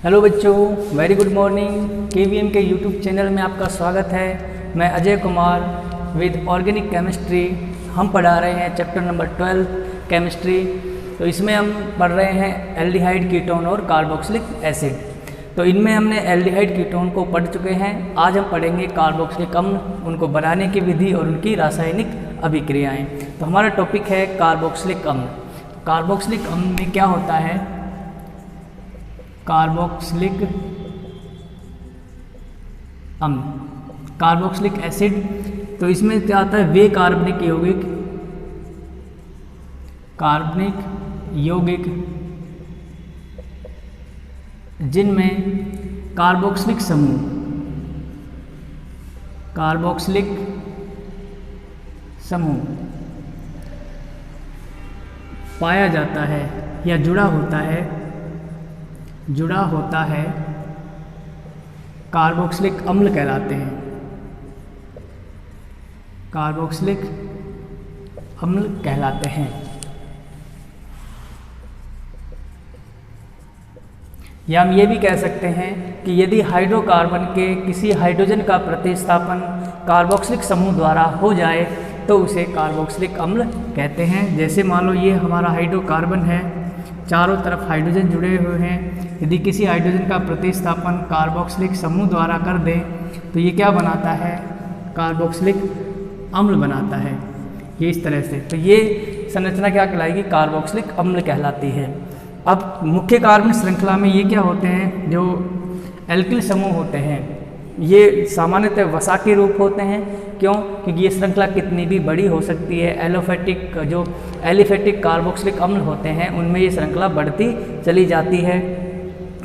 Hello बच्चों, very good morning. KVM के YouTube channel में आपका स्वागत है। मैं Ajay Kumar with organic chemistry. हम पढ़ा रहे हैं चैप्टर नंबर 12 केमिस्ट्री। तो इसमें हम पढ़ रहे हैं एल्डिहाइड कीटोन और कार्बोक्सिलिक एसिड। तो इनमें हमने एल्डिहाइड कीटोन को पढ़ चुके हैं। आज हम पढ़ेंगे कार्बोक्सिलिक अम्ल, उनको बनाने की विधि और उनकी रासायनिक अभिक्रियाएँ। तो हमारा टॉपिक है कार्बोक्सिलिक अम्ल। कार्बोक्सिलिक अम्ल में क्या होता है? कार्बोक्सिलिक अम्ल, कार्बोक्सिलिक एसिड। तो इसमें क्या आता है? वे कार्बनिक यौगिक जिनमें कार्बोक्सिलिक समूह पाया जाता है या जुड़ा होता है, कार्बोक्सिलिक अम्ल कहलाते हैं। कार्बोक्सिलिक अम्ल कहलाते हैं। या हम ये भी कह सकते हैं कि यदि हाइड्रोकार्बन के किसी हाइड्रोजन का प्रतिस्थापन कार्बोक्सिलिक समूह द्वारा हो जाए तो उसे कार्बोक्सिलिक अम्ल कहते हैं। जैसे मान लो ये हमारा हाइड्रोकार्बन है, चारों तरफ हाइड्रोजन जुड़े हुए हैं। यदि किसी हाइड्रोजन का प्रतिस्थापन कार्बोक्सिलिक समूह द्वारा कर दें तो ये क्या बनाता है? कार्बोक्सिलिक अम्ल बनाता है। ये इस तरह से, तो ये संरचना क्या कहलाएगी? कार्बोक्सिलिक अम्ल कहलाती है। अब मुख्य कार्बन श्रृंखला में ये क्या होते हैं? जो एल्किल समूह होते हैं, ये सामान्यतः वसा के रूप होते हैं। क्यों? क्योंकि ये श्रृंखला कितनी भी बड़ी हो सकती है। एलिफेटिक कार्बोक्सिलिक अम्ल होते हैं, उनमें ये श्रृंखला बढ़ती चली जाती है।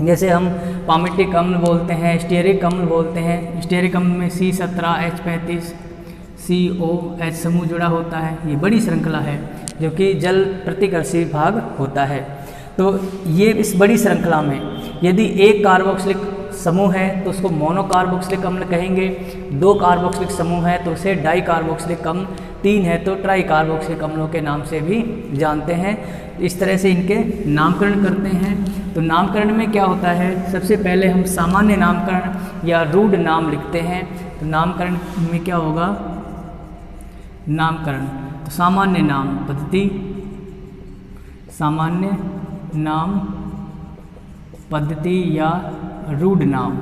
जैसे हम पामिटिक अम्ल बोलते हैं, स्टीयरिक अम्ल बोलते हैं। स्टीयरिक अम्ल में C17H35 COH समूह जुड़ा होता है। ये बड़ी श्रृंखला है जो कि जल प्रतिकर्षी भाग होता है। तो ये इस बड़ी श्रृंखला में यदि एक कार्बोक्सिलिक समूह है तो उसको मोनोकार्बोक्सिलिक अम्ल कहेंगे। 2 कार्बोक्सिलिक समूह है तो उसे डाई कार्बोक्सिलिक अम्ल, 3 है तो ट्राई कार्बोक्सिलिक अम्लों के नाम से भी जानते हैं। इस तरह से इनके नामकरण करते हैं। तो नामकरण में क्या होता है? सबसे पहले हम सामान्य नामकरण या रूढ़ नाम लिखते हैं। तो नामकरण में क्या होगा? नामकरण तो सामान्य नाम पद्धति, सामान्य नाम पद्धति या रूढ़ नाम।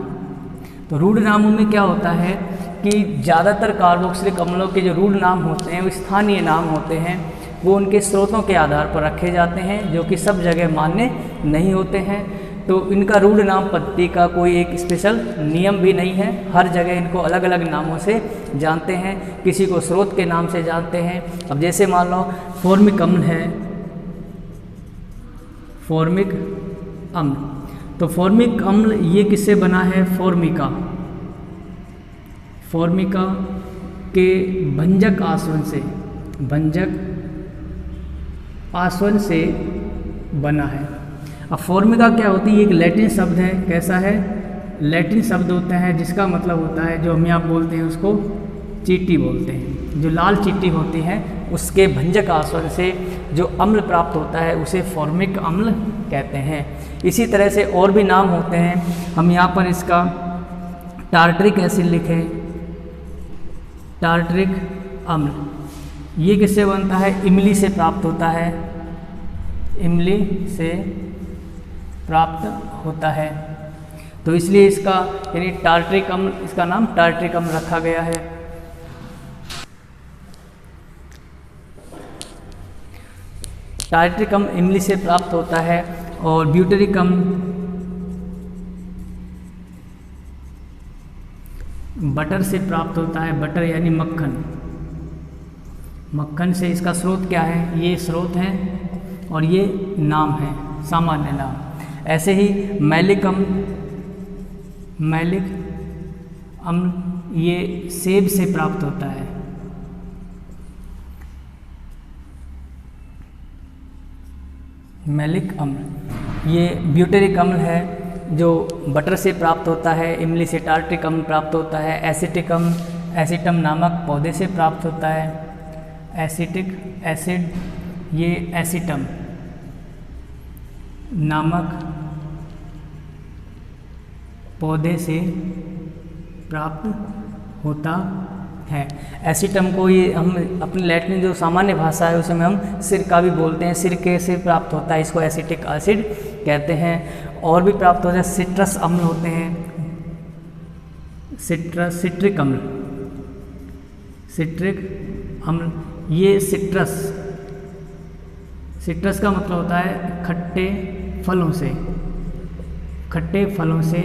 तो रूढ़ नामों में क्या होता है कि ज़्यादातर कार्बोक्सिलिक अम्लों के जो रूढ़ नाम होते हैं वो स्थानीय नाम होते हैं। वो उनके स्रोतों के आधार पर रखे जाते हैं जो कि सब जगह मान्य नहीं होते हैं। तो इनका रूढ़ नाम पद्धति का कोई एक स्पेशल नियम भी नहीं है। हर जगह इनको अलग अलग नामों से जानते हैं। किसी को स्रोत के नाम से जानते हैं। अब जैसे मान लो फॉर्मिक अम्ल है, फॉर्मिक अम्ल। तो फॉर्मिक अम्ल ये किससे बना है? फॉर्मिका के भंजक आसवन से बना है। अब फॉर्मिका क्या होती है? एक लैटिन शब्द है। कैसा है? लैटिन शब्द होता है जिसका मतलब होता है, जो हम यहाँ बोलते हैं उसको चींटी बोलते हैं। जो लाल चींटी होती है उसके भंजक आसवन से जो अम्ल प्राप्त होता है उसे फॉर्मिक अम्ल कहते हैं। इसी तरह से और भी नाम होते हैं। हम यहाँ पर इसका टार्टरिक एसिड लिखें, टार्टरिक अम्ल। ये किससे बनता है? इमली से प्राप्त होता है। इमली से प्राप्त होता है। तो इसलिए इसका यानी टार्टरिक अम्ल, इसका नाम टार्टरिक अम्ल रखा गया है। टार्टरिक अम्ल इमली से प्राप्त होता है। और ब्यूटेरिक अम्ल बटर से प्राप्त होता है। बटर यानी मक्खन से इसका स्रोत क्या है? ये स्रोत है और ये नाम है, सामान्य नाम। ऐसे ही मैलिक अम्ल ये सेब से प्राप्त होता है। मैलिक अम्ल ये ब्यूटेरिक अम्ल है जो बटर से प्राप्त होता है। इमली से टार्टरिक अम्ल प्राप्त होता है। एसिटिक अम्ल एसिटम नामक पौधे से प्राप्त होता है। एसिटिक एसिड ये एसिटम नामक पौधे से प्राप्त होता है। एसीटम को ये हम अपने लैटिन जो सामान्य भाषा है उसमें हम सिरका भी बोलते हैं, सिरके से प्राप्त होता है, इसको एसिटिक एसिड कहते हैं। और भी प्राप्त होता है, सिट्रस अम्ल होते हैं, सिट्रिक अम्ल, सिट्रिक अम्ल। ये सिट्रस का मतलब होता है खट्टे फलों से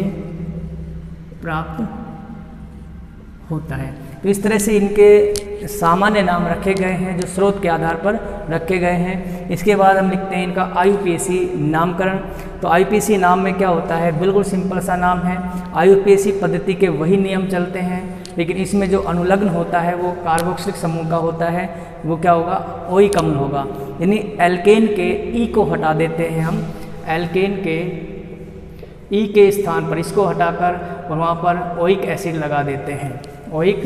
प्राप्त होता है। तो इस तरह से इनके सामान्य नाम रखे गए हैं जो स्रोत के आधार पर रखे गए हैं। इसके बाद हम लिखते हैं इनका IUPAC नामकरण। तो IUPAC नाम में क्या होता है, बिल्कुल सिंपल सा नाम है। IUPAC पद्धति के वही नियम चलते हैं, लेकिन इसमें जो अनुलग्न होता है वो कार्बोक्सिलिक समूह का होता है। वो क्या होगा, ओइक अम्ल होगा। यानी एल्केन के ई को हटा देते हैं हम, एल्केन के ई के स्थान पर इसको हटाकर और वहाँ पर ओइक एसिड लगा देते हैं, ओइक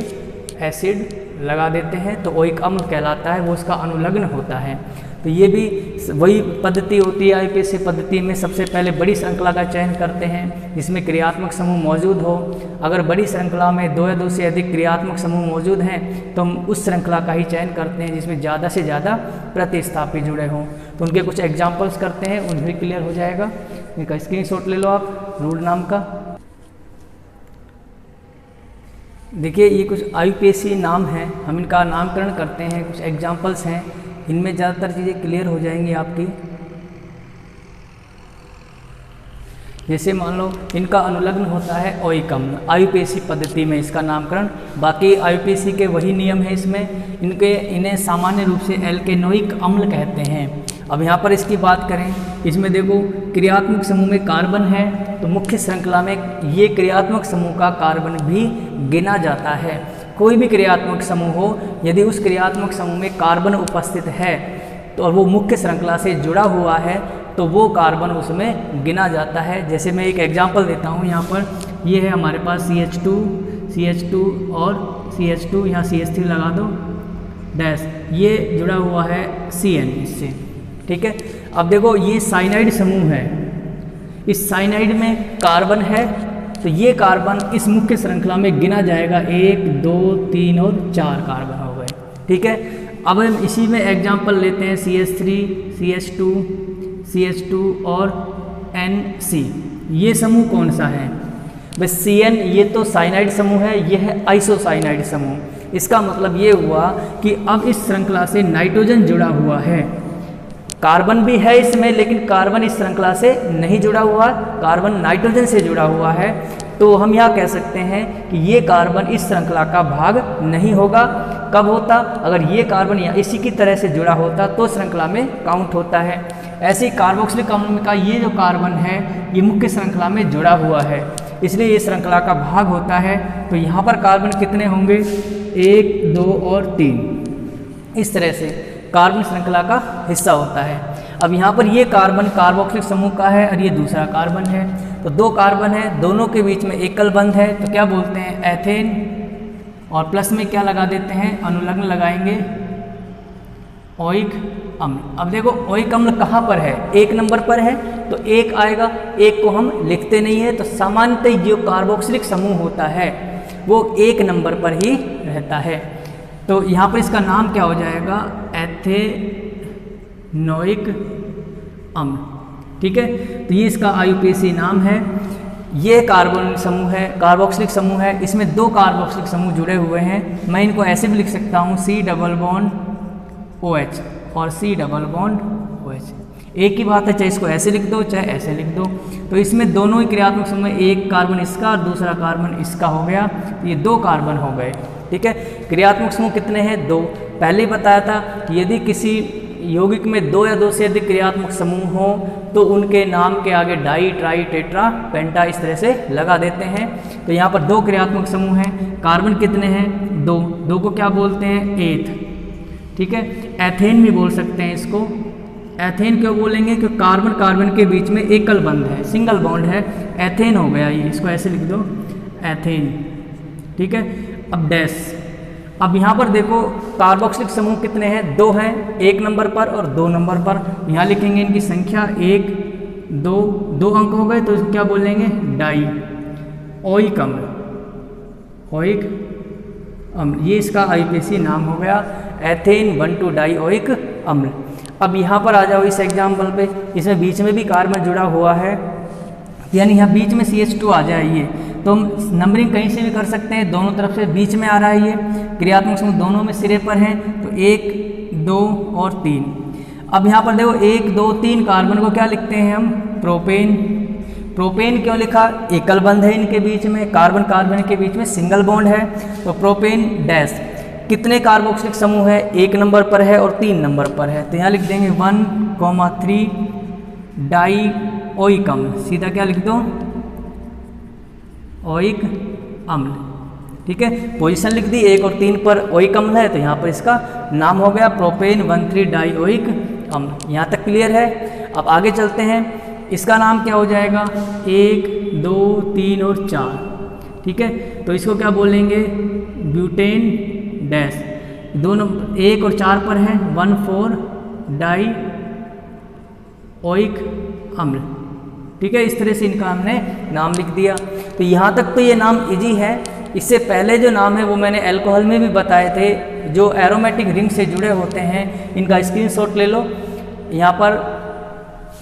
एसिड लगा देते हैं तो ओइक अम्ल कहलाता है, वो उसका अनुलग्न होता है। तो ये भी वही पद्धति होती है। IUPAC पद्धति में सबसे पहले बड़ी श्रृंखला का चयन करते हैं जिसमें क्रियात्मक समूह मौजूद हो। अगर बड़ी श्रृंखला में 2 या 2 से अधिक क्रियात्मक समूह मौजूद हैं तो हम उस श्रृंखला का ही चयन करते हैं जिसमें ज़्यादा से ज़्यादा प्रतिस्थापी जुड़े हों। तो उनके कुछ एग्जाम्पल्स करते हैं, उन्हें भी क्लियर हो जाएगा। इनका स्क्रीनशॉट ले लो आप, रूड नाम का। देखिए ये कुछ IUPAC नाम हैं, हम इनका नामकरण करते हैं, कुछ एग्जाम्पल्स हैं, इनमें ज़्यादातर चीज़ें क्लियर हो जाएंगी आपकी। जैसे मान लो इनका अनुलग्न होता है ओइक अम्ल, IUPAC पद्धति में इसका नामकरण। बाकी IUPAC के वही नियम है इसमें। इन्हें सामान्य रूप से एल्केनोइक अम्ल कहते हैं। अब यहाँ पर इसकी बात करें, इसमें देखो क्रियात्मक समूह में कार्बन है तो मुख्य श्रृंखला में ये क्रियात्मक समूह का कार्बन भी गिना जाता है। कोई भी क्रियात्मक समूह हो, यदि उस क्रियात्मक समूह में कार्बन उपस्थित है तो और वो मुख्य श्रृंखला से जुड़ा हुआ है तो वो कार्बन उसमें गिना जाता है। जैसे मैं एक एग्जांपल देता हूँ, यहाँ पर ये है हमारे पास CH2 और CH2, यहाँ CH3 लगा दो डैश, ये जुड़ा हुआ है CN इससे, ठीक है। अब देखो ये साइनाइड समूह है, इस साइनाइड में कार्बन है तो ये कार्बन इस मुख्य श्रृंखला में गिना जाएगा। 1, 2, 3 और 4 कार्बन हो गए, ठीक है। अब हम इसी में एग्जांपल लेते हैं CH3, CH2 और NC। ये समूह कौन सा है, बस CN ये तो साइनाइड समूह है, ये है आइसोसाइनाइड समूह। इसका मतलब ये हुआ कि अब इस श्रृंखला से नाइट्रोजन जुड़ा हुआ है, कार्बन भी है इसमें लेकिन कार्बन इस श्रृंखला से नहीं जुड़ा हुआ, कार्बन नाइट्रोजन से जुड़ा हुआ है। तो हम यहाँ कह सकते हैं कि ये कार्बन इस श्रृंखला का भाग नहीं होगा। कब होता, अगर ये कार्बन या इसी की तरह से जुड़ा होता तो श्रृंखला में काउंट होता है। ऐसे ही कार्बोक्सिलिक अम्ल का ये जो कार्बन है ये मुख्य श्रृंखला में जुड़ा हुआ है, इसलिए ये श्रृंखला का भाग होता है। तो यहाँ पर कार्बन कितने होंगे, 1, 2 और 3, इस तरह से कार्बन श्रृंखला का हिस्सा होता है। अब यहाँ पर ये कार्बन कार्बोक्सिलिक समूह का है और ये दूसरा कार्बन है, तो 2 कार्बन है, दोनों के बीच में एकल बंध है तो क्या बोलते हैं, एथेन। और प्लस में क्या लगा देते हैं, अनुलग्न लगाएंगे, ओइक अम्ल। अब देखो ओइक अम्ल कहाँ पर है, 1 नंबर पर है तो 1 आएगा, 1 को हम लिखते नहीं है। तो सामान्यतः जो कार्बोक्सिलिक समूह होता है वो 1 नंबर पर ही रहता है। तो यहाँ पर इसका नाम क्या हो जाएगा, एथेनोइक अम्ल, ठीक है। तो ये इसका IUPAC नाम है। ये कार्बन समूह है, कार्बोक्सिलिक समूह है, इसमें 2 कार्बोक्सिलिक समूह जुड़े हुए हैं। मैं इनको ऐसे भी लिख सकता हूँ C डबल बॉन्ड OH और C डबल बॉन्ड OH, एक ही बात है, चाहे इसको ऐसे लिख दो चाहे ऐसे लिख दो। तो इसमें दोनों ही क्रियात्मक समूह, एक कार्बन इसका और दूसरा कार्बन इसका हो गया, ये 2 कार्बन हो गए, ठीक है। क्रियात्मक समूह कितने हैं, 2। पहले ही बताया था कि यदि किसी यौगिक में 2 या 2 से अधिक क्रियात्मक समूह हो तो उनके नाम के आगे डाई, ट्राई, टेट्रा, पेंटा इस तरह से लगा देते हैं। तो यहाँ पर 2 क्रियात्मक समूह हैं, कार्बन कितने हैं, 2 को क्या बोलते हैं, एथ, ठीक है। एथेन भी बोल सकते हैं इसको, एथेन क्यों बोलेंगे, क्योंकि कार्बन कार्बन के बीच में एकल बंध है, सिंगल बॉन्ड है, एथेन हो गया ये, इसको ऐसे लिख दो एथेन, ठीक है। अब डैश, अब यहाँ पर देखो कार्बोक्सिलिक समूह कितने हैं, 2 हैं, 1 नंबर पर और 2 नंबर पर। यहाँ लिखेंगे इनकी संख्या 1, 2 अंक हो गए तो क्या बोलेंगे, डाई, ओइक अम्ल, ओइक अम्ल, ये इसका आईपीसी नाम हो गया एथेन 1,2 डाइओइक अम्ल। अब यहाँ पर आ जाओ इस एग्जाम्पल पे, इसमें बीच में भी कार्बन जुड़ा हुआ है, यानी यहाँ बीच में CH2 आ जाए ये, तो हम नंबरिंग कहीं से भी कर सकते हैं, दोनों तरफ से बीच में आ रहा है ये, क्रियात्मक समूह दोनों में सिरे पर हैं, तो 1, 2 और 3। अब यहाँ पर देखो 1, 2, 3 कार्बन को क्या लिखते हैं हम, प्रोपेन। प्रोपेन क्यों लिखा, एकल बंध है इनके बीच में, कार्बन कार्बन के बीच में सिंगल बॉन्ड है, तो प्रोपेन डैश। कितने कार्बोक्सिलिक समूह है, 1 नंबर पर है और 3 नंबर पर है, तो यहाँ लिख देंगे 1,3 डाइओइक अम्ल, सीधा क्या लिख दो, ओइक अम्ल। ठीक है, पोजीशन लिख दी 1 और 3 पर ओइक अम्ल है, तो यहाँ पर इसका नाम हो गया प्रोपेन 1,3 डाइओइक अम्ल। यहाँ तक क्लियर है। अब आगे चलते हैं, इसका नाम क्या हो जाएगा, 1, 2, 3 और 4। ठीक है, तो इसको क्या बोलेंगे, ब्यूटेन डैश। दोनों 1 और 4 पर है 1,4 डाइओइक अम्ल। ठीक है, इस तरह से इनका हमने नाम लिख दिया। तो यहाँ तक तो ये नाम इजी है। इससे पहले जो नाम है वो मैंने अल्कोहल में भी बताए थे, जो एरोमेटिक रिंग से जुड़े होते हैं, इनका स्क्रीनशॉट ले लो। यहाँ पर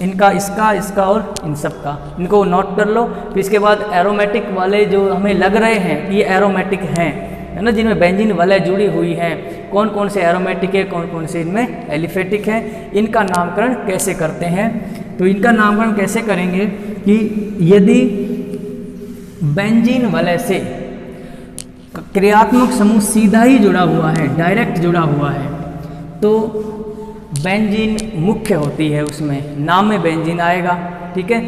इनका इसका और इन सब का, इनको नोट कर लो। फिर इसके बाद एरोमेटिक वाले जो हमें लग रहे हैं ये एरोमेटिक हैं, है ना, जिनमें बेंजीन वलय जुड़ी हुई है, कौन कौन से एरोमेटिक है, कौन कौन से इनमें एलिफेटिक है, इनका नामकरण कैसे करते हैं। तो इनका नामकरण कैसे करेंगे कि यदि बेंजीन वलय से क्रियात्मक समूह सीधा ही जुड़ा हुआ है, डायरेक्ट जुड़ा हुआ है, तो बेंजीन मुख्य होती है, उसमें नाम में बेंजीन आएगा। ठीक है,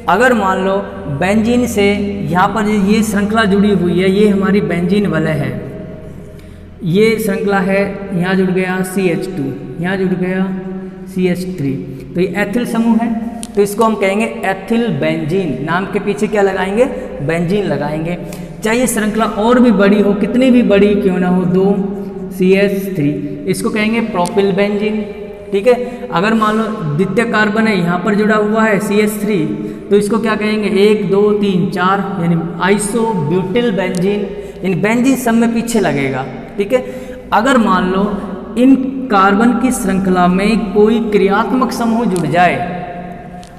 अगर मान लो बेंजीन से यहाँ पर ये श्रृंखला जुड़ी हुई है, ये हमारी बेंजीन वलय है, ये श्रृंखला है, यहाँ जुड़ गया CH2, यहाँ जुड़ गया CH3, तो ये एथिल समूह है, तो इसको हम कहेंगे एथिल बेंजीन। नाम के पीछे क्या लगाएंगे, बेंजीन लगाएंगे। चाहे श्रृंखला और भी बड़ी हो, कितनी भी बड़ी क्यों ना हो, 2 CH3, इसको कहेंगे प्रोपिल बेंजीन। ठीक है, अगर मान लो द्वितीय कार्बन है, यहाँ पर जुड़ा हुआ है CH3, तो इसको क्या कहेंगे, 1, 2, 3, 4, यानी आइसोब्यूटिल बेंजीन, यानी बेंजीन सब में पीछे लगेगा। ठीक है, अगर मान लो इन कार्बन की श्रृंखला में कोई क्रियात्मक समूह जुड़ जाए,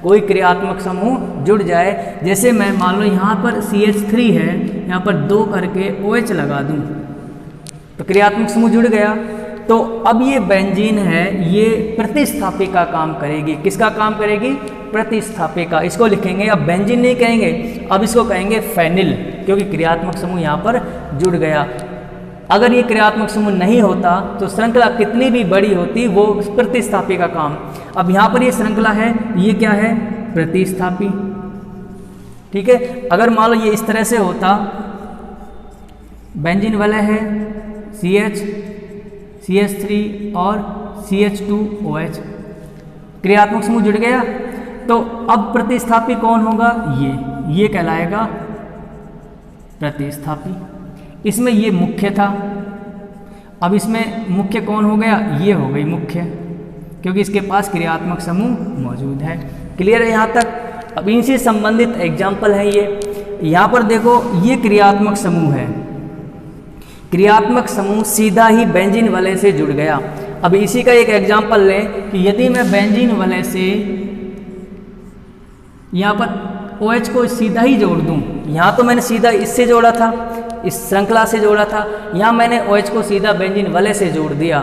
कोई क्रियात्मक समूह जुड़ जाए, जैसे मैं मान लो यहाँ पर CH3 है, यहाँ पर 2 करके OH लगा दूँ, तो क्रियात्मक समूह जुड़ गया। तो अब ये बेंजीन है, ये प्रतिस्थापी का काम करेगी। किसका काम करेगी, प्रतिस्थापी का। इसको लिखेंगे, अब बेंजीन नहीं कहेंगे, अब इसको कहेंगे फेनिल, क्योंकि क्रियात्मक समूह यहाँ पर जुड़ गया। अगर ये क्रियात्मक समूह नहीं होता तो श्रृंखला कितनी भी बड़ी होती, वो प्रतिस्थापी का काम। अब यहाँ पर ये श्रृंखला है, ये क्या है, प्रतिस्थापी। ठीक है, अगर मान लो ये इस तरह से होता, बेंजीन वलय है CH3 और CH2OH, क्रियात्मक समूह जुड़ गया, तो अब प्रतिस्थापी कौन होगा, ये कहलाएगा प्रतिस्थापी। इसमें ये मुख्य था, अब इसमें मुख्य कौन हो गया, ये हो गई मुख्य, क्योंकि इसके पास क्रियात्मक समूह मौजूद है। क्लियर है यहाँ तक। अब इनसे संबंधित एग्जाम्पल है ये, यहाँ पर देखो ये क्रियात्मक समूह है, क्रियात्मक समूह सीधा ही बेंजीन वलय से जुड़ गया। अब इसी का एक एग्जाम्पल लें कि यदि मैं बेंजीन वलय से यहाँ पर OH को सीधा ही जोड़ दूँ, यहाँ तो मैंने सीधा इससे जोड़ा था, इस श्रृंखला से जोड़ा था, यहाँ मैंने OH को सीधा बेंजीन वलय से जोड़ दिया,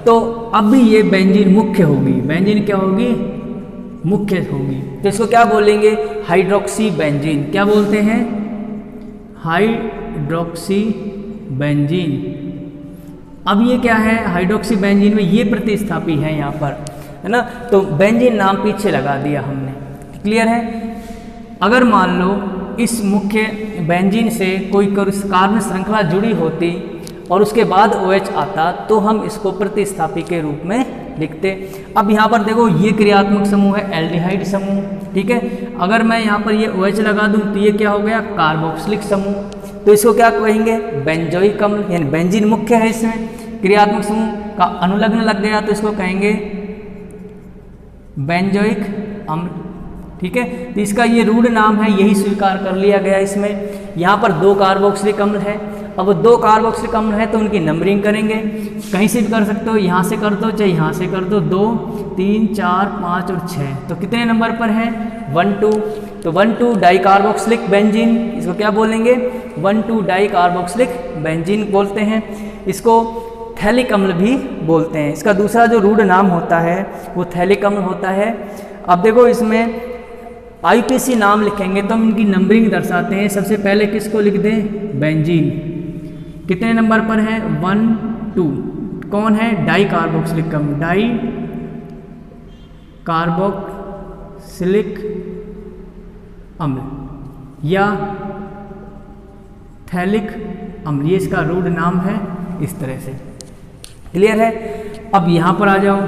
तो अब भी ये बेंजीन मुख्य होगी। बेंजीन क्या होगी, मुख्य होगी। तो इसको क्या बोलेंगे, हाइड्रोक्सी बेंजीन। क्या बोलते हैं, हाइड्रोक्सी बेंजीन। अब ये क्या है, हाइड्रोक्सी बेंजीन में ये प्रतिस्थापी है यहाँ पर, है ना, तो बेंजीन नाम पीछे लगा दिया हमने। क्लियर है। अगर मान लो इस मुख्य बेंजीन से कोई कार्बन श्रृंखला जुड़ी होती और उसके बाद OH आता, तो हम इसको प्रतिस्थापी के रूप में लिखते। अब यहाँ पर देखो ये क्रियात्मक समूह है, एल्डिहाइड समूह। ठीक है, अगर मैं यहाँ पर ये OH लगा दूँ तो ये क्या हो गया, कार्बोक्सिलिक समूह। तो इसको क्या कहेंगे, बेंजोइक अम्ल, यानी बेंजीन मुख्य है, इसमें क्रियात्मक समूह का अनुलग्न लग गया तो इसको कहेंगे बेंजोइक अम्ल। ठीक है, तो इसका ये रूढ़ नाम है, यही स्वीकार कर लिया गया इसमें। यहाँ पर 2 कार्बोक्सिलिक अम्ल है। अब 2 कार्बोक्सिलिक अम्ल है तो उनकी नंबरिंग करेंगे, कहीं से भी कर सकते हो, यहाँ से कर दो चाहे यहाँ से कर दो, 2 3 4 5 और 6। तो कितने नंबर पर है? 1 2। तो 1 2 डाई कार्बोक्सिलिक बेंजीन, इसको क्या बोलेंगे? 1 2 डाई कार्बोक्सिलिक बेंजीन बोलते हैं। इसको थैलिक अम्ल भी बोलते हैं। इसका दूसरा जो रूढ़ नाम होता है वो थैलिक अम्ल होता है। अब देखो इसमें IUPAC नाम लिखेंगे तो हम इनकी नंबरिंग दर्शाते हैं। सबसे पहले किसको लिख दें? बेंजीन। कितने नंबर पर है? 1 2। कौन है? डाई कार्बोक्सिलिक अम्ल, डाई कार्बोक्सिलिक अम्ल या थैलिक अम्ल, ये इसका रूढ़ नाम है। इस तरह से क्लियर है। अब यहाँ पर आ जाओ,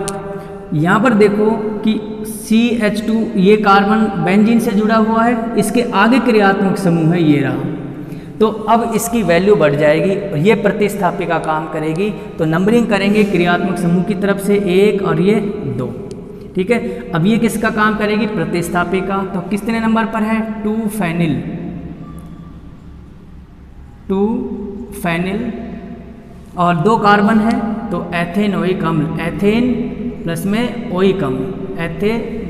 यहाँ पर देखो कि CH2 ये कार्बन बेंजीन से जुड़ा हुआ है, इसके आगे क्रियात्मक समूह है ये रहा। तो अब इसकी वैल्यू बढ़ जाएगी और ये प्रतिस्थापिका काम करेगी। तो नंबरिंग करेंगे क्रियात्मक समूह की तरफ से 1 और ये 2, ठीक है। अब ये किसका काम करेगी? प्रतिस्थापिका। तो कितने नंबर पर है? 2 फेनिल, 2 फेनिल और 2 कार्बन है तो एथेनोइक अम्ल, एथेन प्लस में ओइक अम्ल,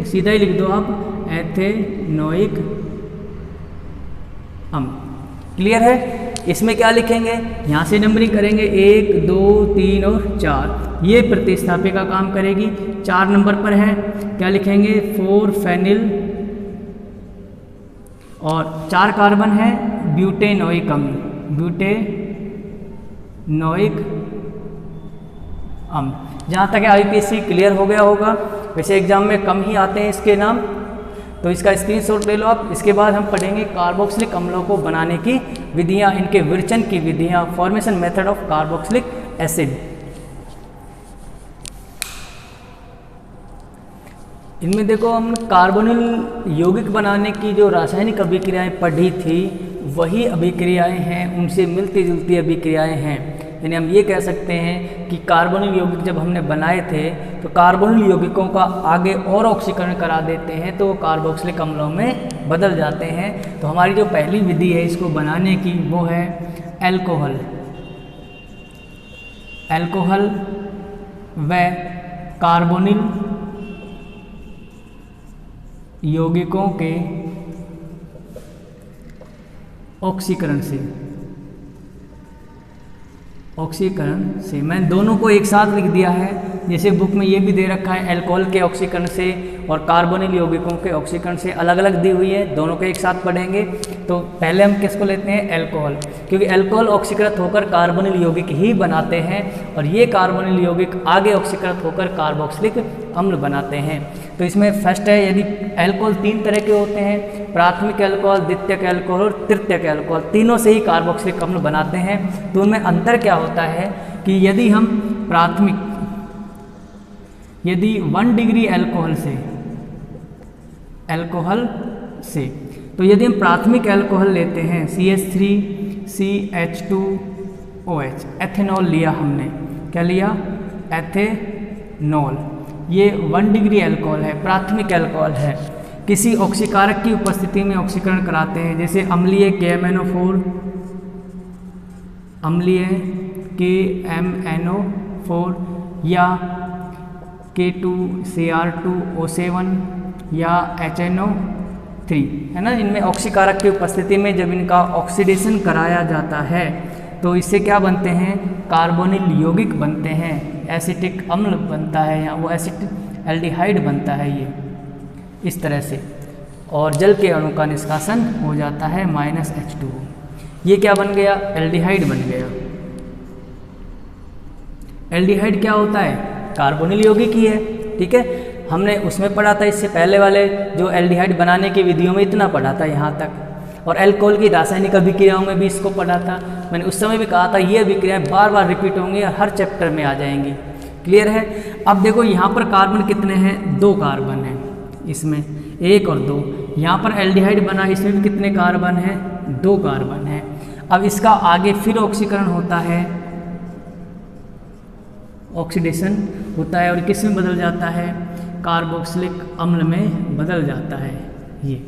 सीधा ही लिख दो आप, एथेनोइक अम्ल। क्लियर है। इसमें क्या लिखेंगे? यहाँ से नंबरिंग करेंगे 1 2 3 और 4। ये प्रतिस्थापिका काम करेगी। 4 नंबर पर है, क्या लिखेंगे? 4 फेनिल और 4 कार्बन है ब्यूटेनोइक अम्ल, ब्यूटेनोइक अम्ल। जहाँ तक IUPAC क्लियर हो गया होगा। वैसे एग्जाम में कम ही आते हैं इसके नाम, तो इसका स्क्रीनशॉट ले लो आप। इसके बाद हम पढ़ेंगे कार्बोक्सिलिक अम्लों को बनाने की विधियाँ, इनके विरचन की विधियाँ, formation method of carboxylic acid. इनमें देखो हम कार्बोनिल यौगिक बनाने की जो रासायनिक अभिक्रियाएं पढ़ी थी वही अभिक्रियाएं हैं, उनसे मिलती जुलती अभिक्रियाएं हैं। यानी हम ये कह सकते हैं कि कार्बोनिल यौगिक जब हमने बनाए थे तो कार्बोनिल यौगिकों का आगे और ऑक्सीकरण करा देते हैं तो वो कार्बोक्सिलिक अम्लों में बदल जाते हैं। तो हमारी जो पहली विधि है इसको बनाने की वो है एल्कोहल। एल्कोहल व कार्बोनिल यौगिकों के ऑक्सीकरण से, ऑक्सीकरण से मैंने दोनों को एक साथ लिख दिया है। जैसे बुक में ये भी दे रखा है एल्कोहल के ऑक्सीकरण से और कार्बोनिल यौगिकों के ऑक्सीकरण से अलग अलग दी हुई है, दोनों को एक साथ पढ़ेंगे। तो पहले हम किसको लेते हैं? एल्कोहल, क्योंकि एल्कोहल ऑक्सीकृत होकर कार्बोनिल यौगिक ही बनाते हैं और ये कार्बोनिल यौगिक आगे ऑक्सीकृत होकर कार्बोक्सिलिक अम्ल बनाते हैं। तो इसमें फर्स्ट है, यदि एल्कोहल 3 तरह के होते हैं, प्राथमिक एल्कोहल, द्वितीयक एल्कोहल और तृतीयक एल्कोहल, तीनों से ही कार्बोक्सिलिक अम्ल बनाते हैं। तो उनमें अंतर क्या होता है कि यदि हम प्राथमिक, यदि 1 डिग्री एल्कोहल से तो यदि हम प्राथमिक एल्कोहल लेते हैं CH3 CH2OH, एथेनॉल लिया हमने, क्या लिया? एथेनॉल। ये 1 डिग्री एल्कोहल है, प्राथमिक एल्कोहल है। किसी ऑक्सीकारक की उपस्थिति में ऑक्सीकरण कराते हैं, जैसे अम्लीय KMNO4, अम्लीय KMNO4 या K2Cr2O7 या HNO3, है ना। इनमें ऑक्सीकारक की उपस्थिति में जब इनका ऑक्सीडेशन कराया जाता है तो इससे क्या बनते हैं? कार्बोनिल यौगिक बनते हैं, एसिटिक अम्ल बनता है, या वो एसिटिक एल्डिहाइड बनता है ये इस तरह से, और जल के अणु का निष्कासन हो जाता है -H2O। ये क्या बन गया? एल्डिहाइड बन गया। एल्डिहाइड क्या होता है? कार्बोनिल यौगिक ही है, ठीक है। हमने उसमें पढ़ा था, इससे पहले वाले जो एल्डिहाइड बनाने की विधियों में इतना पढ़ा था यहाँ तक, और एल्कोहल की रासायनिक अभिक्रियाओं में भी इसको पढ़ा था। मैंने उस समय भी कहा था ये अभिक्रियाएं बार बार रिपीट होंगी और हर चैप्टर में आ जाएंगी। क्लियर है। अब देखो यहाँ पर कार्बन कितने हैं? 2 कार्बन हैं, इसमें 1 और 2। यहाँ पर एल्डिहाइड बना, इसमें भी कितने कार्बन हैं? 2 कार्बन हैं। अब इसका आगे फिर ऑक्सीकरण होता है, ऑक्सीडेशन होता है और किस में बदल जाता है? कार्बोक्सिलिक अम्ल में बदल जाता है ये।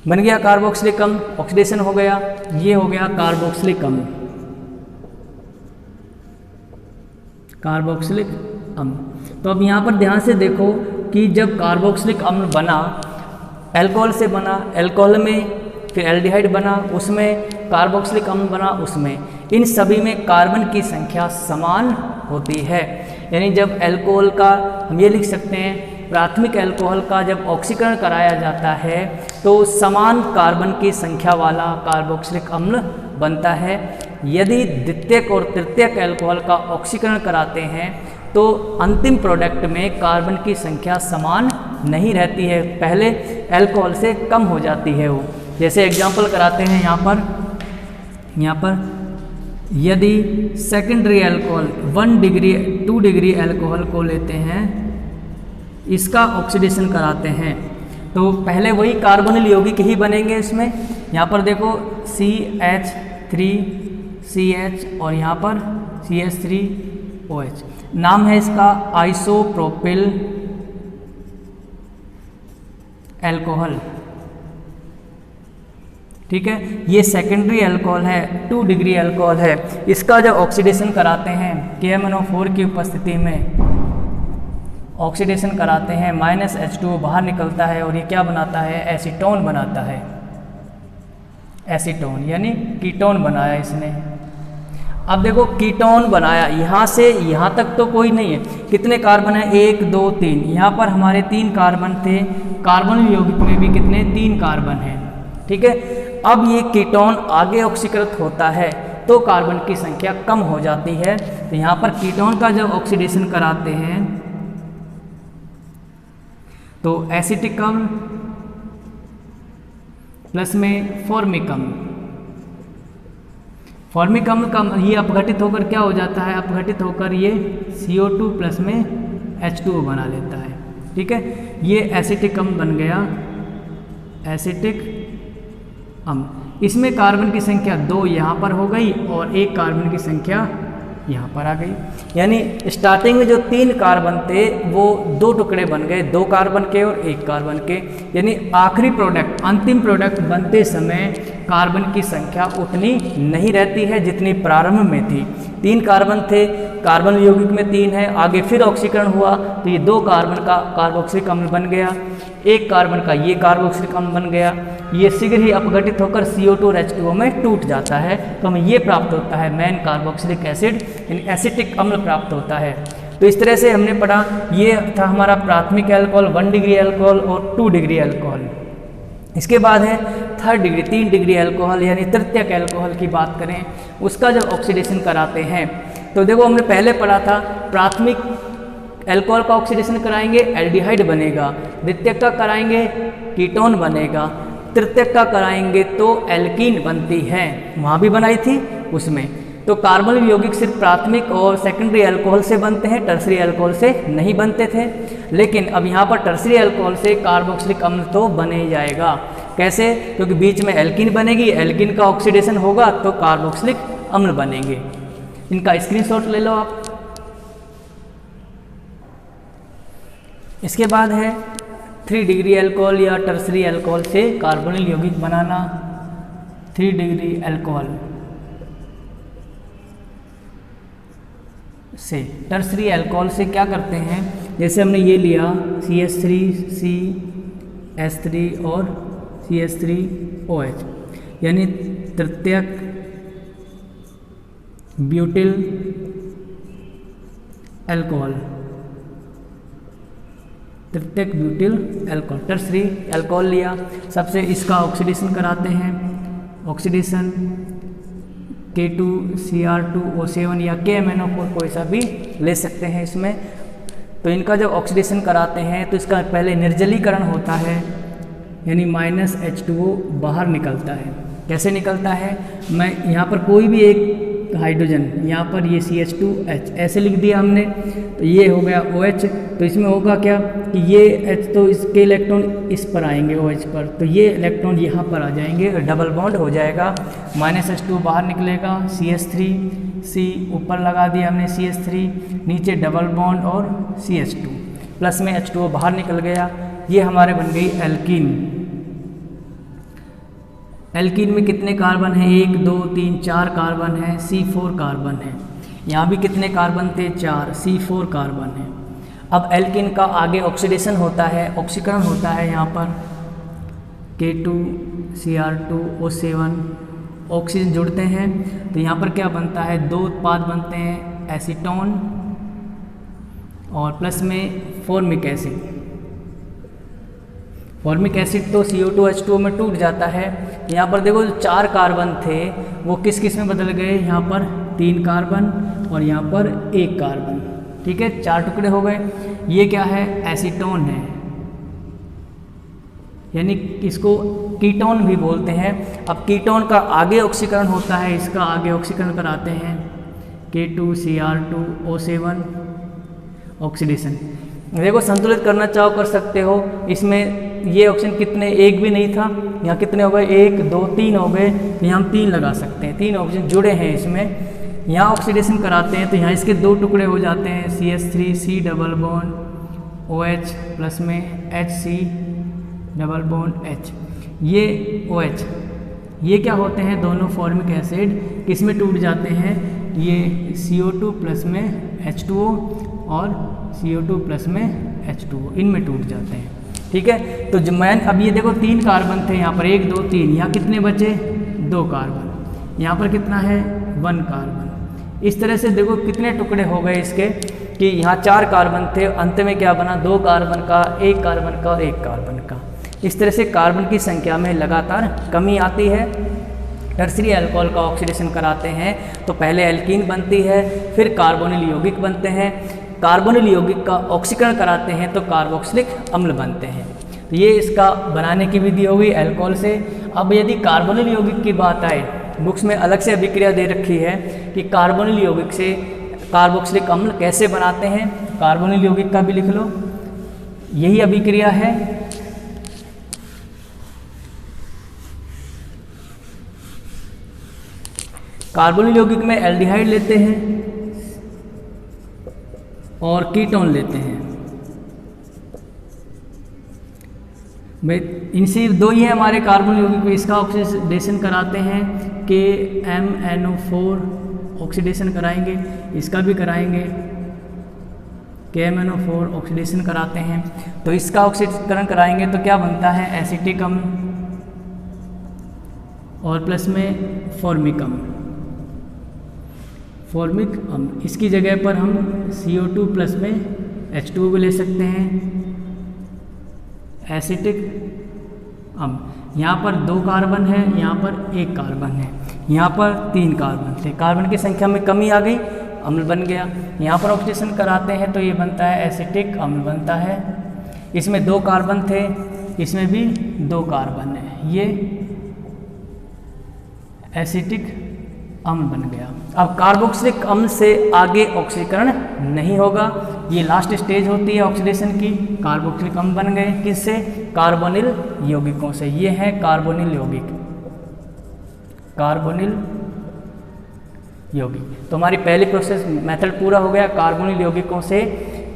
बन गया कार्बोक्सिलिक अम्ल, ऑक्सीडेशन हो गया, ये हो गया कार्बोक्सिलिक अम्ल, कार्बोक्सिलिक अम्ल। तो अब यहाँ पर ध्यान से देखो कि जब कार्बोक्सिलिक अम्ल बना, अल्कोहल से बना, अल्कोहल में फिर एल्डिहाइड बना, उसमें कार्बोक्सिलिक अम्ल बना, उसमें इन सभी में कार्बन की संख्या समान होती है। यानी जब अल्कोहल का हम ये लिख सकते हैं, प्राथमिक अल्कोहल का जब ऑक्सीकरण कराया जाता है तो समान कार्बन की संख्या वाला कार्बोक्सिलिक अम्ल बनता है। यदि द्वितीयक और तृतीयक अल्कोहल का ऑक्सीकरण कराते हैं तो अंतिम प्रोडक्ट में कार्बन की संख्या समान नहीं रहती है, पहले अल्कोहल से कम हो जाती है वो। जैसे एग्जांपल कराते हैं यहाँ पर यदि सेकेंडरी अल्कोहल 2 डिग्री अल्कोहल को लेते हैं, इसका ऑक्सीडेशन कराते हैं तो पहले वही कार्बोनिल यौगिक ही बनेंगे इसमें। यहाँ पर देखो CH3CH और यहाँ पर CH3OH, नाम है इसका आइसोप्रोपिल अल्कोहल। ठीक है, ये सेकेंडरी अल्कोहल है, 2 डिग्री अल्कोहल है। इसका जब ऑक्सीडेशन कराते हैं KMnO4 की उपस्थिति में ऑक्सीडेशन कराते हैं, -H2O बाहर निकलता है और ये क्या बनाता है, एसीटोन बनाता है। एसीटोन यानी कीटोन बनाया इसने। अब देखो कीटोन बनाया, यहाँ से यहाँ तक तो कोई नहीं है, कितने कार्बन है, 1 2 3, यहाँ पर हमारे 3 कार्बन थे, कार्बन यौगिक में भी कितने, 3 कार्बन हैं। ठीक है, अब ये कीटोन आगे ऑक्सीकृत होता है तो कार्बन की संख्या कम हो जाती है। तो यहाँ पर कीटोन का जब ऑक्सीडेशन कराते हैं तो एसिटिक अम्ल प्लस में फॉर्मिक अम्ल, फॉर्मिक अम्ल का ये अपघटित होकर क्या हो जाता है, अपघटित होकर ये CO2 प्लस में H2O बना लेता है। ठीक है, ये एसिटिक अम्ल बन गया, एसिटिक अम्ल। इसमें कार्बन की संख्या 2 यहाँ पर हो गई और 1 कार्बन की संख्या यहाँ पर आ गई। यानी स्टार्टिंग में जो 3 कार्बन थे वो 2 टुकड़े बन गए, 2 कार्बन के और 1 कार्बन के। यानी आखिरी प्रोडक्ट, अंतिम प्रोडक्ट बनते समय कार्बन की संख्या उतनी नहीं रहती है जितनी प्रारंभ में थी। 3 कार्बन थे, कार्बन यौगिक में 3 है, आगे फिर ऑक्सीकरण हुआ तो ये 2 कार्बन का कार्बोक्सिलिक अम्ल बन गया, 1 कार्बन का ये कार्बोक्सिलिक अम्ल बन गया। ये शीघ्र ही अपघटित होकर CO2 और H2O में टूट जाता है तो हमें ये प्राप्त होता है मेन कार्बोक्सिलिक एसिड यानी एसिटिक अम्ल प्राप्त होता है। तो इस तरह से हमने पढ़ा, ये था हमारा प्राथमिक अल्कोहल 1 डिग्री अल्कोहल और 2 डिग्री अल्कोहल। इसके बाद है 3rd डिग्री, 3 डिग्री अल्कोहल यानी तृतीयक अल्कोहल की बात करें, उसका जब ऑक्सीडेशन कराते हैं तो देखो हमने पहले पढ़ा था प्राथमिक अल्कोहल का ऑक्सीडेशन कराएंगे एल्डिहाइड बनेगा, द्वितीयक का कराएंगे कीटोन बनेगा, तृतीयक का कराएंगे तो एल्कीन बनती है, वहाँ भी बनाई थी उसमें। तो कार्बन यौगिक सिर्फ प्राथमिक और सेकेंडरी अल्कोहल से बनते हैं, टर्सरी अल्कोहल से नहीं बनते थे। लेकिन अब यहाँ पर टर्सरी अल्कोहल से कार्बोक्सिलिक अम्ल तो बने जाएगा। कैसे? क्योंकि बीच में एल्कीन बनेगी, एल्कीन का ऑक्सीडेशन होगा तो कार्बोक्सिलिक अम्ल बनेंगे। इनका स्क्रीनशॉट ले लो आप। इसके बाद है 3 डिग्री अल्कोहल या टर्सरी अल्कोहल से कार्बोनिल यौगिक बनाना। 3 डिग्री अल्कोहल से टर्सरी अल्कोहल से क्या करते हैं, जैसे हमने ये लिया CH3 CH3 और CH3OH यानी तृतीयक ब्यूटिल अल्कोहल, तृतीयक ब्यूटिल अल्कोहल, टर्सरी अल्कोहल लिया। सबसे इसका ऑक्सीडेशन कराते हैं, ऑक्सीडेशन K2Cr2O7 या KMnO4 कोई सा भी ले सकते हैं इसमें। तो इनका जब ऑक्सीडेशन कराते हैं तो इसका पहले निर्जलीकरण होता है यानी -H2O बाहर निकलता है। कैसे निकलता है, मैं यहाँ पर कोई भी एक हाइड्रोजन, यहाँ पर ये CH2H ऐसे लिख दिया हमने, तो ये हो गया OH। तो इसमें होगा क्या कि ये H तो इसके इलेक्ट्रॉन इस पर आएंगे OH पर, तो ये इलेक्ट्रॉन यहाँ पर आ जाएंगे, डबल बॉन्ड हो जाएगा, -H2 बाहर निकलेगा, CH3C ऊपर लगा दिया हमने CH3, नीचे डबल बॉन्ड और CH2 प्लस में H2O बाहर निकल गया। ये हमारे बन गई एल्कीन। एल्कीन में कितने कार्बन हैं? 1 2 3 4 कार्बन है, C4 कार्बन है। यहाँ भी कितने कार्बन थे? 4, C4 कार्बन है। अब एल्कीन का आगे ऑक्सीडेशन होता है, ऑक्सीकरण होता है। यहाँ पर K2Cr2O7 ऑक्सीजन जुड़ते हैं तो यहाँ पर क्या बनता है? 2 उत्पाद बनते हैं, एसीटोन और प्लस में फॉर्मिक एसिड। फॉर्मिक एसिड तो CO2H2O में टूट जाता है। यहाँ पर देखो जो 4 कार्बन थे वो किस किस में बदल गए? यहाँ पर 3 कार्बन और यहाँ पर 1 कार्बन। ठीक है, 4 टुकड़े हो गए। ये क्या है? एसीटोन है, यानी इसको कीटोन भी बोलते हैं। अब कीटोन का आगे ऑक्सीकरण होता है, इसका आगे ऑक्सीकरण कराते हैं K2Cr2O7 ऑक्सीडेशन। देखो संतुलित करना चाहो कर सकते हो। इसमें ये ऑक्सीजन कितने? 1 भी नहीं था, यहाँ कितने हो गए? 1 2 3 हो गए, तो यहाँ हम 3 लगा सकते हैं। 3 ऑक्सीजन जुड़े हैं इसमें। यहाँ ऑक्सीडेशन कराते हैं तो यहाँ इसके 2 टुकड़े हो जाते हैं, CH3C double bond OH plus में HC डबल बॉन्ड H। ये OH ये क्या होते हैं? दोनों फॉर्मिक एसिड किस में टूट जाते हैं? ये CO2 प्लस में H2O और CO2 प्लस में H2O, इनमें टूट जाते हैं। ठीक है, तो जो मैं अब ये देखो 3 कार्बन थे यहाँ पर, 1 2 3, यहाँ कितने बचे? 2 कार्बन। यहाँ पर कितना है? 1 कार्बन। इस तरह से देखो कितने टुकड़े हो गए इसके कि यहाँ 4 कार्बन थे, अंत में क्या बना? 2 कार्बन का, 1 कार्बन का और 1 कार्बन का। इस तरह से कार्बन की संख्या में लगातार कमी आती है। टर्सरी अल्कोहल का ऑक्सीडेशन कराते हैं तो पहले एल्कीन बनती है, फिर कार्बोनिल यौगिक बनते हैं। कार्बोनिल यौगिक का ऑक्सीकरण कराते हैं तो कार्बोक्सिलिक अम्ल बनते हैं। तो ये इसका बनाने की विधि होगी अल्कोहल से। अब यदि कार्बोनिल यौगिक की बात आए, बुक्स में अलग से अभिक्रिया दे रखी है कि कार्बोनिल यौगिक से कार्बोक्सिलिक अम्ल कैसे बनाते हैं। कार्बोनिल यौगिक का भी लिख लो, यही अभिक्रिया है। कार्बोनिल यौगिक में एल्डिहाइड लेते हैं और कीटोन लेते हैं। भाई इनसे 2 ही है हमारे कार्बोनिल यौगिक में। इसका ऑक्सीडेशन कराते हैं KMnO4 ऑक्सीडेशन कराएंगे, इसका भी कराएंगे KMnO4 ऑक्सीडेशन कराते हैं। तो इसका ऑक्सीकरण कराएंगे तो क्या बनता है? एसिटिक अम्ल और प्लस में फॉर्मिक अम्ल। फॉर्मिक अम्ल इसकी जगह पर हम CO2 प्लस में H2O भी ले सकते हैं। एसिटिक अम्ल, यहाँ पर 2 कार्बन है, यहाँ पर 1 कार्बन है, यहाँ पर 3 कार्बन थे। कार्बन की संख्या में कमी आ गई, अम्ल बन गया। यहाँ पर ऑक्सीडेशन कराते हैं तो ये बनता है एसिटिक अम्ल बनता है। इसमें 2 कार्बन थे, इसमें भी 2 कार्बन है, ये एसिटिक अम्ल बन गया। अब कार्बोक्सिलिक अम्ल से आगे ऑक्सीकरण नहीं होगा, ये लास्ट स्टेज होती है ऑक्सीडेशन की। कार्बोक्सिलिक अम्ल बन गए किससे? कार्बोनिल यौगिकों से। ये है कार्बोनिल यौगिक, कार्बोनिल यौगिक। तो हमारी पहली प्रोसेस मेथड पूरा हो गया, कार्बोनिल यौगिकों से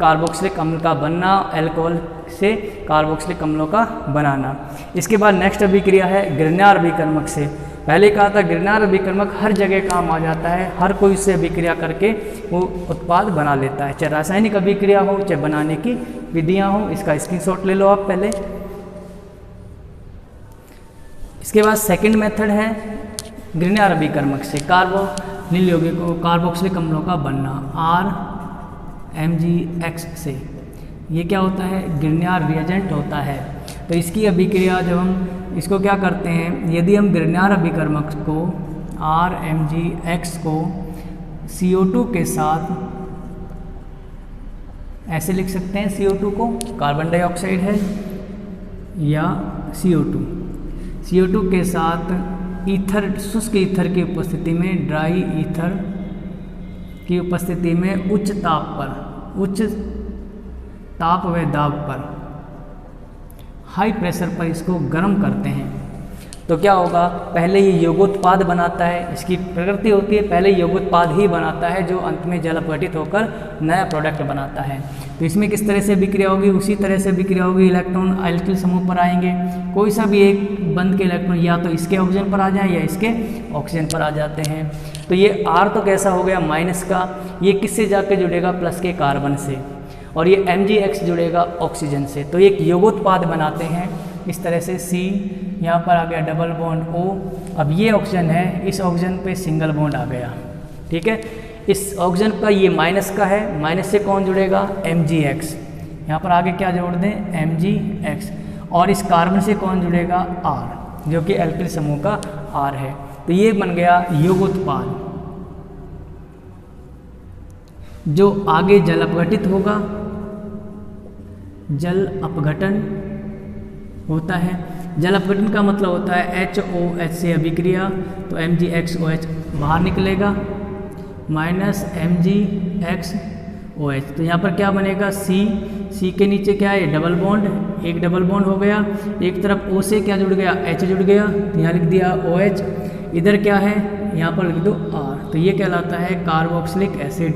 कार्बोक्सिलिक अम्ल का बनना, अल्कोहल से कार्बोक्सिलिक अम्लों का बनाना। इसके बाद नेक्स्ट अभिक्रिया है ग्रिग्नार्ड अभिकर्मक से। पहले कहा था ग्रिग्नार्ड अभिकर्मक हर जगह काम आ जाता है, हर कोई उससे अभिक्रिया करके वो उत्पाद बना लेता है, चाहे रासायनिक अभिक्रिया हो चाहे बनाने की विधियां हो। इसका स्क्रीनशॉट ले लो आप पहले। इसके बाद सेकंड मेथड है ग्रिग्नार्ड अभिकर्मक से कार्बोनिल यौगिकों कार्बोक्सिलिक अम्लों का बनना, RMgX से। ये क्या होता है? ग्रिग्नार्ड रिएजेंट होता है। तो इसकी अभिक्रिया जब हम इसको क्या करते हैं, यदि हम ग्रिग्नार्ड अभिकर्मक को RMgX को CO2 के साथ ऐसे लिख सकते हैं, CO2 को कार्बन डाइऑक्साइड है या CO2 के साथ ईथर, शुष्क ईथर की उपस्थिति में, ड्राई ईथर की उपस्थिति में उच्च ताप व दाब पर, हाई प्रेशर पर इसको गर्म करते हैं। तो क्या होगा? पहले ये यौगोत्पाद बनाता है, इसकी प्रकृति होती है पहले यौगोत्पाद ही बनाता है जो अंत में जल अपघटित होकर नया प्रोडक्ट बनाता है। तो इसमें किस तरह से विक्रिया होगी, उसी तरह से विक्रिया होगी। इलेक्ट्रॉन एल्किल समूह पर आएंगे, कोई सा भी एक बंद के इलेक्ट्रॉन या तो इसके ऑक्सीजन पर आ जाए या इसके ऑक्सीजन पर आ जाते हैं। तो ये R तो कैसा हो गया माइनस का, ये किससे जाके जुड़ेगा प्लस के कार्बन से, और ये Mgx जुड़ेगा ऑक्सीजन से। तो एक योगोत्पाद बनाते हैं इस तरह से। C यहाँ पर आ गया डबल बॉन्ड O, अब ये ऑक्सीजन है, इस ऑक्सीजन पे सिंगल बॉन्ड आ गया, ठीक है। इस ऑक्सीजन का ये माइनस का है, माइनस से कौन जुड़ेगा Mgx, यहाँ पर आगे क्या जोड़ दें Mgx, और इस कार्बन से कौन जुड़ेगा R, जो कि एल्किल समूह का R है। तो ये बन गया योगोत्पाद, जो आगे जल अपघटित होगा, जल अपघटन होता है। जल अपघटन का मतलब होता है HOH से अभिक्रिया, तो MgXOH बाहर निकलेगा माइनस MgXOH। तो यहाँ पर क्या बनेगा C के नीचे क्या है डबल बॉन्ड, एक डबल बॉन्ड हो गया, एक तरफ O से क्या जुड़ गया H जुड़ गया, तो यहाँ लिख दिया OH, इधर क्या है यहाँ पर लिख दो R। तो ये कहलाता है कार्बोक्सिलिक एसिड,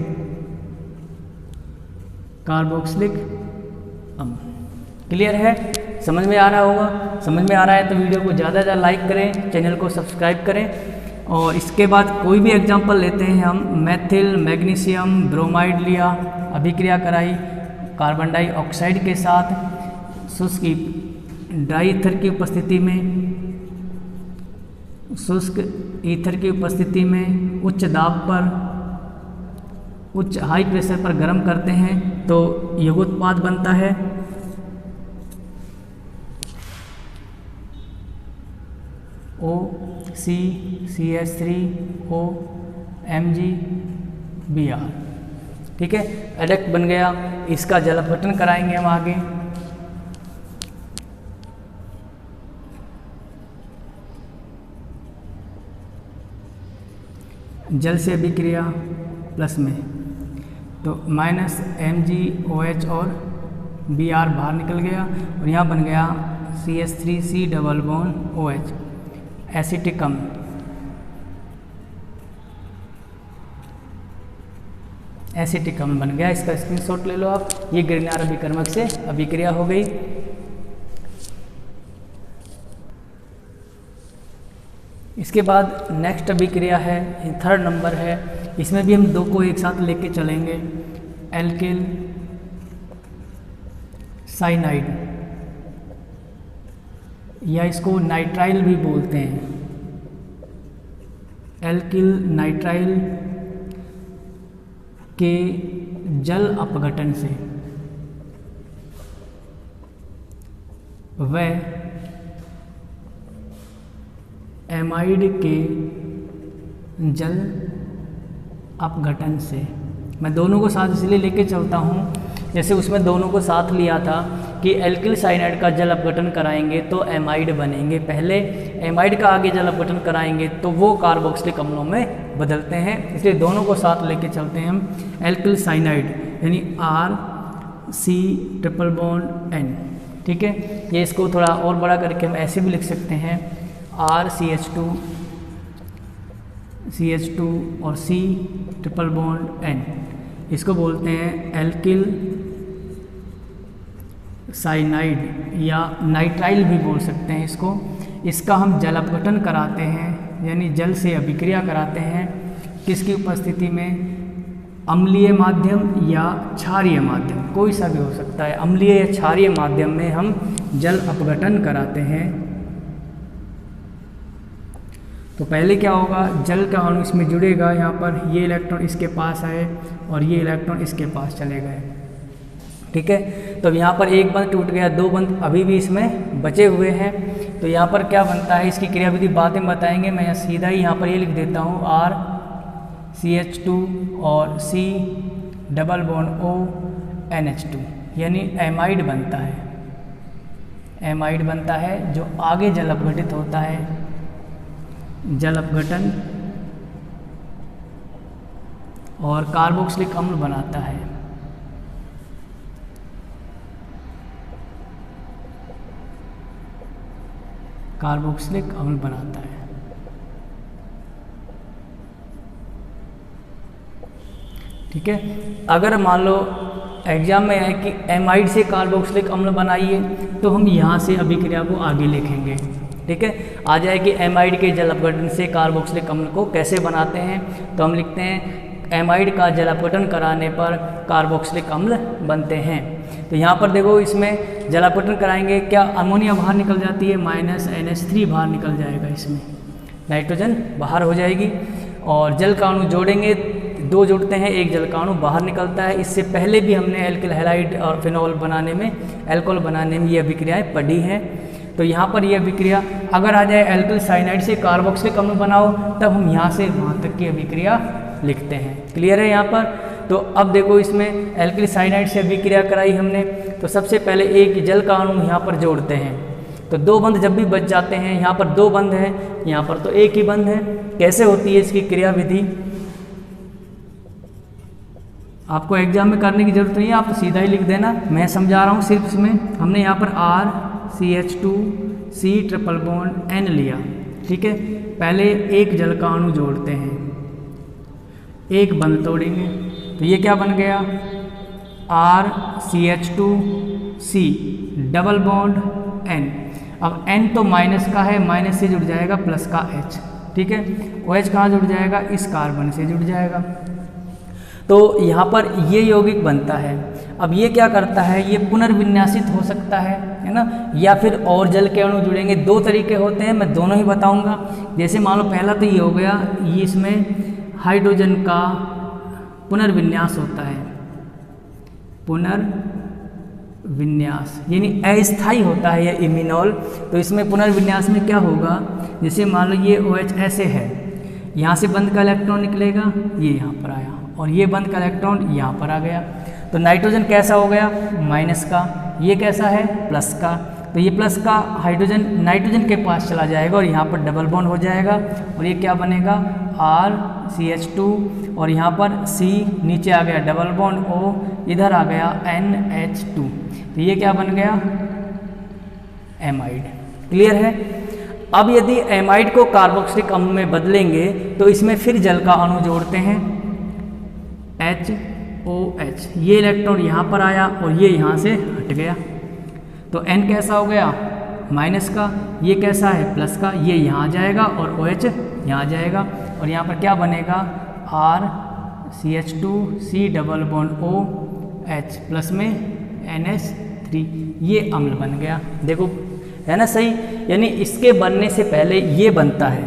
कार्बोक्सिलिक अम्ल। क्लियर है, समझ में आ रहा होगा। समझ में आ रहा है तो वीडियो को ज़्यादा से ज़्यादा लाइक करें, चैनल को सब्सक्राइब करें। और इसके बाद कोई भी एग्जांपल लेते हैं हम, मैथिल मैग्नीशियम ब्रोमाइड लिया, अभिक्रिया कराई कार्बन डाइऑक्साइड के साथ शुष्क ड्राई ईथर की उपस्थिति में, शुष्क ईथर की उपस्थिति में उच्च दाब पर, उच्च हाई प्रेशर पर गर्म करते हैं तो योगोत्पाद बनता है OCCH3O MgBr, ठीक है। एडक्ट बन गया, इसका जल अपघटन कराएंगे हम आगे। जल से अभिक्रिया प्लस में, तो माइनस MgOH और Br बाहर निकल गया, और यहाँ बन गया CH3C double bond OH, acetic अम्ल। एसिटिक अम्ल बन गया, इसका स्क्रीनशॉट ले लो आप। ये ग्रिग्नार अभिकर्मक से अभिक्रिया हो गई। इसके बाद नेक्स्ट अभिक्रिया है, थर्ड नंबर है, इसमें भी हम दो को एक साथ लेके चलेंगे। एल्किल साइनाइड, या इसको नाइट्राइल भी बोलते हैं, एल्किल नाइट्राइल के जल अपघटन से व एमाइड के जल अपघटन से। मैं दोनों को साथ इसलिए लेके चलता हूँ, जैसे उसमें दोनों को साथ लिया था कि एल्किल साइनाइड का जल अपघटन कराएंगे तो एमाइड बनेंगे, पहले एमाइड का आगे जल अपघटन कराएंगे तो वो कार्बोक्सिलिक अम्लों में बदलते हैं, इसलिए दोनों को साथ लेके चलते हैं हम। एल्किल साइनाइड यानी RC∼N, ठीक है। ये इसको थोड़ा और बड़ा करके हम ऐसे भी लिख सकते हैं, RCH2 और C∼N, इसको बोलते हैं एल्किल साइनाइड या नाइट्राइल भी बोल सकते हैं इसको। इसका हम जल अपघटन कराते हैं, यानी जल से अभिक्रिया कराते हैं, किसकी उपस्थिति में, अम्लीय माध्यम या क्षारीय माध्यम, कोई सा भी हो सकता है, अम्लीय या क्षारीय माध्यम में हम जल अपघटन कराते हैं। तो पहले क्या होगा, जल का अणु इसमें जुड़ेगा, यहाँ पर ये इलेक्ट्रॉन इसके पास आए और ये इलेक्ट्रॉन इसके पास चले गए, ठीक है। तो यहाँ पर एक बंध टूट गया, दो बंध अभी भी इसमें बचे हुए हैं। तो यहाँ पर क्या बनता है, इसकी क्रियाविधि बातें बताएंगे, मैं सीधा ही यहाँ पर ये लिख देता हूँ, RCH2 और C∼ONH2, यानी एमाइड बनता है, एमाइड बनता है जो आगे जल अपघटित होता है, जल अपघटन और कार्बोक्सिलिक अम्ल बनाता है। कार्बोक्सिलिक अम्ल बनाता है, ठीक है। अगर मान लो एग्जाम में है कि एमाइड से कार्बोक्सिलिक अम्ल बनाइए, तो हम यहाँ से अभिक्रिया को आगे लिखेंगे। ठीक है, आ जाए कि एमाइड के जल अपघटन से कार्बोक्सिलिक अम्ल को कैसे बनाते हैं, तो हम लिखते हैं एमाइड का जल अपघटन कराने पर कार्बोक्सिलिक अम्ल बनते हैं। तो यहाँ पर देखो, इसमें जल अपघटन कराएंगे, क्या अमोनिया बाहर निकल जाती है, -NH3 बाहर निकल जाएगा, इसमें नाइट्रोजन बाहर हो जाएगी। और जल का अणु जोड़ेंगे, 2 जुड़ते हैं, 1 जल का अणु बाहर निकलता है। इससे पहले भी हमने एल्किल हैलाइड और फिनॉल बनाने में, अल्कोहल बनाने में ये अभिक्रियाएँ पढ़ी हैं। तो यहाँ पर ये अभिक्रिया अगर आ जाए एल्किल साइनाइड से कार्बोक्सिलिक अम्ल बनाओ, तब हम यहाँ से वहाँ तक की अभिक्रिया लिखते हैं। क्लियर है यहाँ पर? तो अब देखो, इसमें एल्किल साइनाइड से अभिक्रिया कराई हमने, तो सबसे पहले एक जल का अणु यहाँ पर जोड़ते हैं। तो 2 बंध जब भी बच जाते हैं, यहाँ पर 2 बंध है, यहाँ पर तो एक ही बंध है। कैसे होती है इसकी क्रिया विधि, आपको एग्जाम में करने की जरूरत नहीं है, आप तो सीधा ही लिख देना, मैं समझा रहा हूँ सिर्फ। इसमें हमने यहाँ पर RCH2C ट्रिपल बॉन्ड N लिया। ठीक है, पहले एक जल का अणु जोड़ते हैं, एक बंध तोड़ेंगे, तो ये क्या बन गया, RCH2C डबल बॉन्ड N। अब N तो माइनस का है, माइनस से जुड़ जाएगा प्लस का H। ठीक है, OH कहाँ जुड़ जाएगा, इस कार्बन से जुड़ जाएगा। तो यहाँ पर ये यौगिक बनता है। अब ये क्या करता है, ये पुनर्विन्यासित हो सकता है ना, या फिर और जल के अणु जुड़ेंगे। 2 तरीके होते हैं, मैं दोनों ही बताऊंगा। जैसे मान लो पहला तो ये हो गया, ये इसमें हाइड्रोजन का पुनर्विन्यास होता है, पुनर्विन्यास यानी अस्थायी होता है ये इमिनॉल। तो इसमें पुनर्विन्यास में क्या होगा, जैसे मान लो ये OH ऐसे है, यहाँ से बंध का इलेक्ट्रॉन निकलेगा, ये यहाँ पर आया, और ये बंध का इलेक्ट्रॉन यहाँ पर आ गया। तो नाइट्रोजन कैसा हो गया, माइनस का, ये कैसा है, प्लस का। तो ये प्लस का हाइड्रोजन नाइट्रोजन के पास चला जाएगा और यहाँ पर डबल बॉन्ड हो जाएगा, और ये क्या बनेगा, RCH2, और यहाँ पर C नीचे आ गया डबल बॉन्ड O, इधर आ गया NH2। तो ये क्या बन गया, एमाइड। क्लियर है? अब यदि एमाइड को कार्बोक्सिलिक अम्ल में बदलेंगे, तो इसमें फिर जल का अणु जोड़ते हैं, HOH। ये इलेक्ट्रॉन यहाँ पर आया और ये यहाँ से हट गया, तो N कैसा हो गया, माइनस का, ये कैसा है, प्लस का, ये यहाँ आ जाएगा और OH यहाँ आ जाएगा, और यहाँ पर क्या बनेगा, RCH2C double bond OH plus में NH3। ये अम्ल बन गया। देखो है ना सही, यानी इसके बनने से पहले ये बनता है,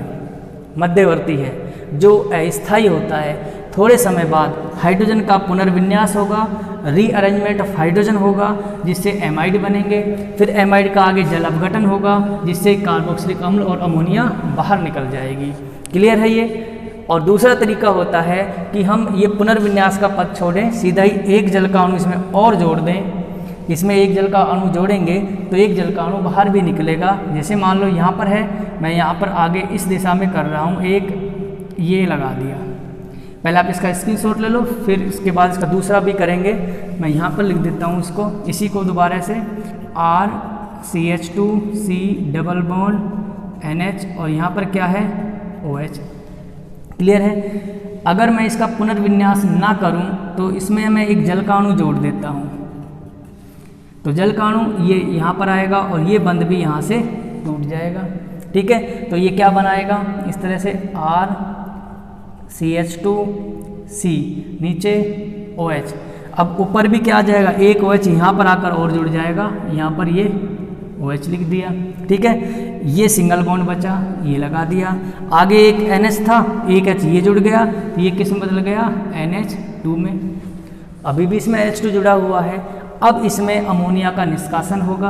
मध्यवर्ती है, जो अस्थायी होता है। थोड़े समय बाद हाइड्रोजन का पुनर्विन्यास होगा, रीअरेंजमेंट ऑफ हाइड्रोजन होगा, जिससे एमाइड बनेंगे। फिर एमाइड का आगे जल अपघटन होगा, जिससे कार्बोक्सिलिक अम्ल और अमोनिया बाहर निकल जाएगी। क्लियर है ये? और दूसरा तरीका होता है कि हम ये पुनर्विन्यास का पद छोड़ें, सीधा ही एक जल का अणु इसमें और जोड़ दें। इसमें एक जल का अणु जोड़ेंगे तो एक जल का अणु बाहर भी निकलेगा। जैसे मान लो यहाँ पर है, मैं यहाँ पर आगे इस दिशा में कर रहा हूँ, एक ये लगा दिया। पहले आप इसका स्क्रीनशॉट ले लो, फिर इसके बाद इसका दूसरा भी करेंगे। मैं यहाँ पर लिख देता हूँ इसको, इसी को दोबारा से, RCH2C डबल बॉन्ड NH, और यहाँ पर क्या है, OH। क्लियर है? अगर मैं इसका पुनर्विन्यास ना करूँ तो इसमें मैं एक जल का अणु जोड़ देता हूँ, तो जल का अणु ये यहाँ पर आएगा और ये बंध भी यहाँ से टूट जाएगा। ठीक है, तो ये क्या बनाएगा, इस तरह से RCH2C नीचे OH। अब ऊपर भी क्या आ जाएगा, एक OH यहाँ पर आकर और जुड़ जाएगा, यहाँ पर ये OH लिख दिया। ठीक है, ये सिंगल बॉन्ड बचा, ये लगा दिया। आगे एक NH था, एक H ये जुड़ गया, तो ये किस में बदल गया, NH2 में। अभी भी इसमें H2 जुड़ा हुआ है। अब इसमें अमोनिया का निष्कासन होगा,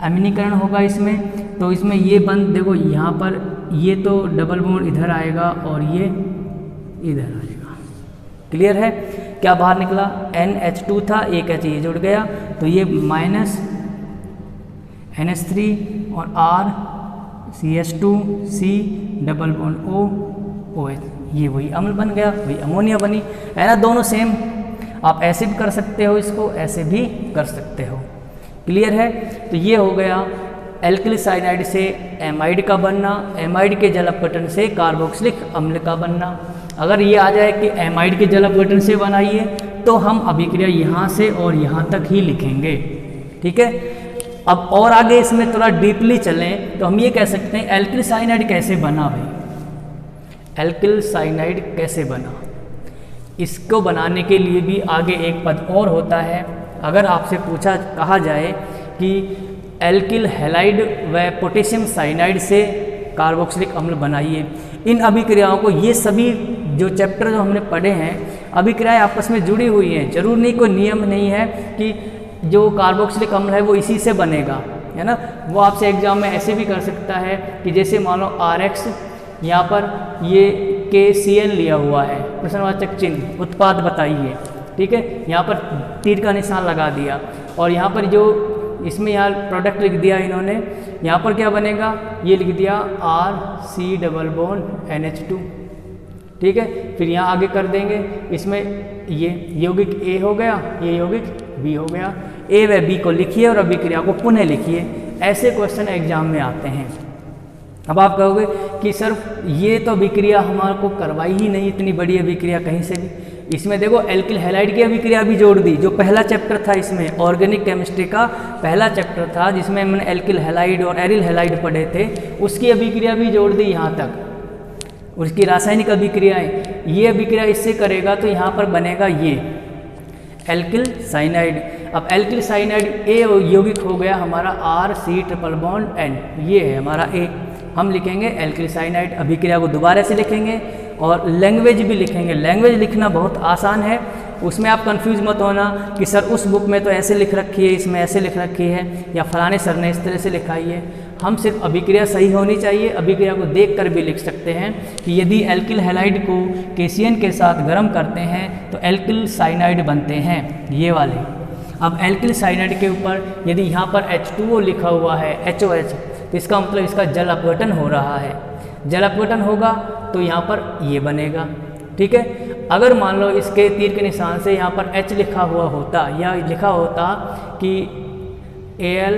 अम्लीकरण होगा इसमें। तो इसमें ये बंद देखो, यहाँ पर ये तो डबल बॉन्ड इधर आएगा और ये इधर आएगा। क्लियर है? क्या बाहर निकला, NH2 था, एक H ये जुड़ गया, तो ये माइनस NH3 और RCH2C डबल बॉन्ड OH, ये वही अम्ल बन गया, वही अमोनिया बनी, है ना। दोनों सेम, आप ऐसे भी कर सकते हो इसको, ऐसे भी कर सकते हो। क्लियर है? तो ये हो गया एल्किल साइनाइड से एमाइड का बनना, एमाइड के जल अपघटन से कार्बोक्सिलिक अम्ल का बनना। अगर ये आ जाए कि एमाइड के जल अपघटन से बनाइए, तो हम अभिक्रिया यहाँ से और यहाँ तक ही लिखेंगे। ठीक है, अब और आगे इसमें थोड़ा डीपली चलें तो हम ये कह सकते हैं एल्किल साइनाइड कैसे बना भाई, एल्किल साइनाइड कैसे बना। इसको बनाने के लिए भी आगे एक पद और होता है। अगर आपसे कहा जाए कि एल्किल हैलाइड व पोटेशियम साइनाइड से कार्बोक्सिलिक अम्ल बनाइए, इन अभिक्रियाओं को, ये सभी जो चैप्टर जो हमने पढ़े हैं अभिक्रियाएं आपस में जुड़ी हुई हैं। जरूर नहीं, कोई नियम नहीं है कि जो कार्बोक्सिलिक अम्ल है वो इसी से बनेगा, है ना। वो आपसे एग्जाम में ऐसे भी कर सकता है कि जैसे मान लो RX, यहाँ पर ये KCl लिया हुआ है, प्रश्नवाचक चिन्ह, उत्पाद बताइए। ठीक है, यहाँ पर तीर का निशान लगा दिया और यहाँ पर जो इसमें यहाँ प्रोडक्ट लिख दिया इन्होंने, यहाँ पर क्या बनेगा, ये लिख दिया RC डबल बॉन्ड NH2। ठीक है, फिर यहाँ आगे कर देंगे, इसमें ये यौगिक A हो गया, ये यौगिक B हो गया। A व B को लिखिए और अभिक्रिया को पुनः लिखिए। ऐसे क्वेश्चन एग्जाम में आते हैं। अब आप कहोगे कि सर ये तो अभिक्रिया हमारे को करवाई ही नहीं, इतनी बड़ी अभिक्रिया कहीं से भी। इसमें देखो एल्किल हैलाइड की अभिक्रिया भी जोड़ दी, जो पहला चैप्टर था इसमें, ऑर्गेनिक केमिस्ट्री का पहला चैप्टर था जिसमें हमने एल्किल हैलाइड और एरिल हैलाइड पढ़े थे, उसकी अभिक्रिया भी जोड़ दी यहाँ तक, उसकी रासायनिक अभिक्रियाएं। ये अभिक्रिया इससे करेगा तो यहाँ पर बनेगा ये एल्किल साइनाइड। अब एल्किल साइनाइड A यौगिक हो गया हमारा RC ट्रिपल बॉन्ड N, ये है हमारा A। हम लिखेंगे एल्किल साइनाइड, अभिक्रिया को दोबारा से लिखेंगे और लैंग्वेज भी लिखेंगे। लैंग्वेज लिखना बहुत आसान है, उसमें आप कंफ्यूज मत होना कि सर उस बुक में तो ऐसे लिख रखी है, इसमें ऐसे लिख रखी है, या फलाने सर ने इस तरह से लिखाई है। हम सिर्फ अभिक्रिया सही होनी चाहिए, अभिक्रिया को देखकर भी लिख सकते हैं कि यदि एल्किल हैलाइड को KCN के साथ गर्म करते हैं तो एल्किल साइनाइड बनते हैं, ये वाले। अब एल्किल साइनाइड के ऊपर यदि यहाँ पर H2O लिखा हुआ है, HOH, तो इसका मतलब इसका जल अपघटन हो रहा है। जल अपघटन होगा तो यहाँ पर ये बनेगा। ठीक है, अगर मान लो इसके तीर के निशान से यहाँ पर H लिखा हुआ होता या लिखा होता कि Al,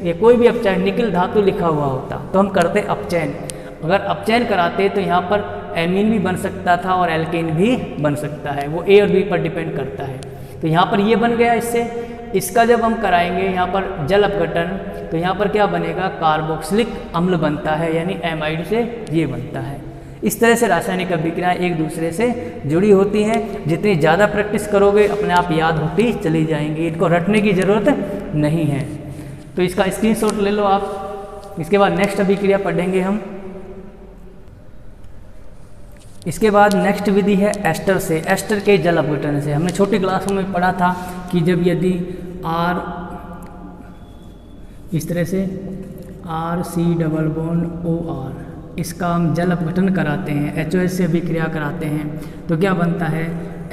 ये कोई भी अपचयन, निकिल धातु लिखा हुआ होता तो हम करते अपचयन। अगर अपचयन कराते तो यहाँ पर एमीन भी बन सकता था और एल्केन भी बन सकता है, वो A और B पर डिपेंड करता है। तो यहाँ पर ये बन गया। इसका जब हम कराएंगे यहाँ पर जल अपघटन तो यहाँ पर क्या बनेगा, कार्बोक्सिलिक अम्ल बनता है, यानी एमाइड से ये बनता है। इस तरह से रासायनिक अभिक्रियाएं एक दूसरे से जुड़ी होती हैं। जितनी ज़्यादा प्रैक्टिस करोगे अपने आप याद होती चली जाएंगी, इनको रटने की ज़रूरत नहीं है। तो इसका स्क्रीनशॉट ले लो आप। इसके बाद नेक्स्ट अभिक्रिया पढ़ेंगे हम। इसके बाद नेक्स्ट विधि है एस्टर से, एस्टर के जल अपघटन से। हमने छोटी क्लासों में पढ़ा था कि जब यदि R इस तरह से RC डबल बॉन्ड OR, इसका हम जल अपघटन कराते हैं, HOH से अभिक्रिया कराते हैं तो क्या बनता है,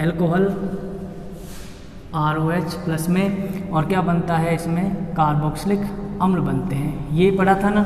एल्कोहल ROH प्लस में, और क्या बनता है इसमें, कार्बोक्सिलिक अम्ल बनते हैं। ये पढ़ा था ना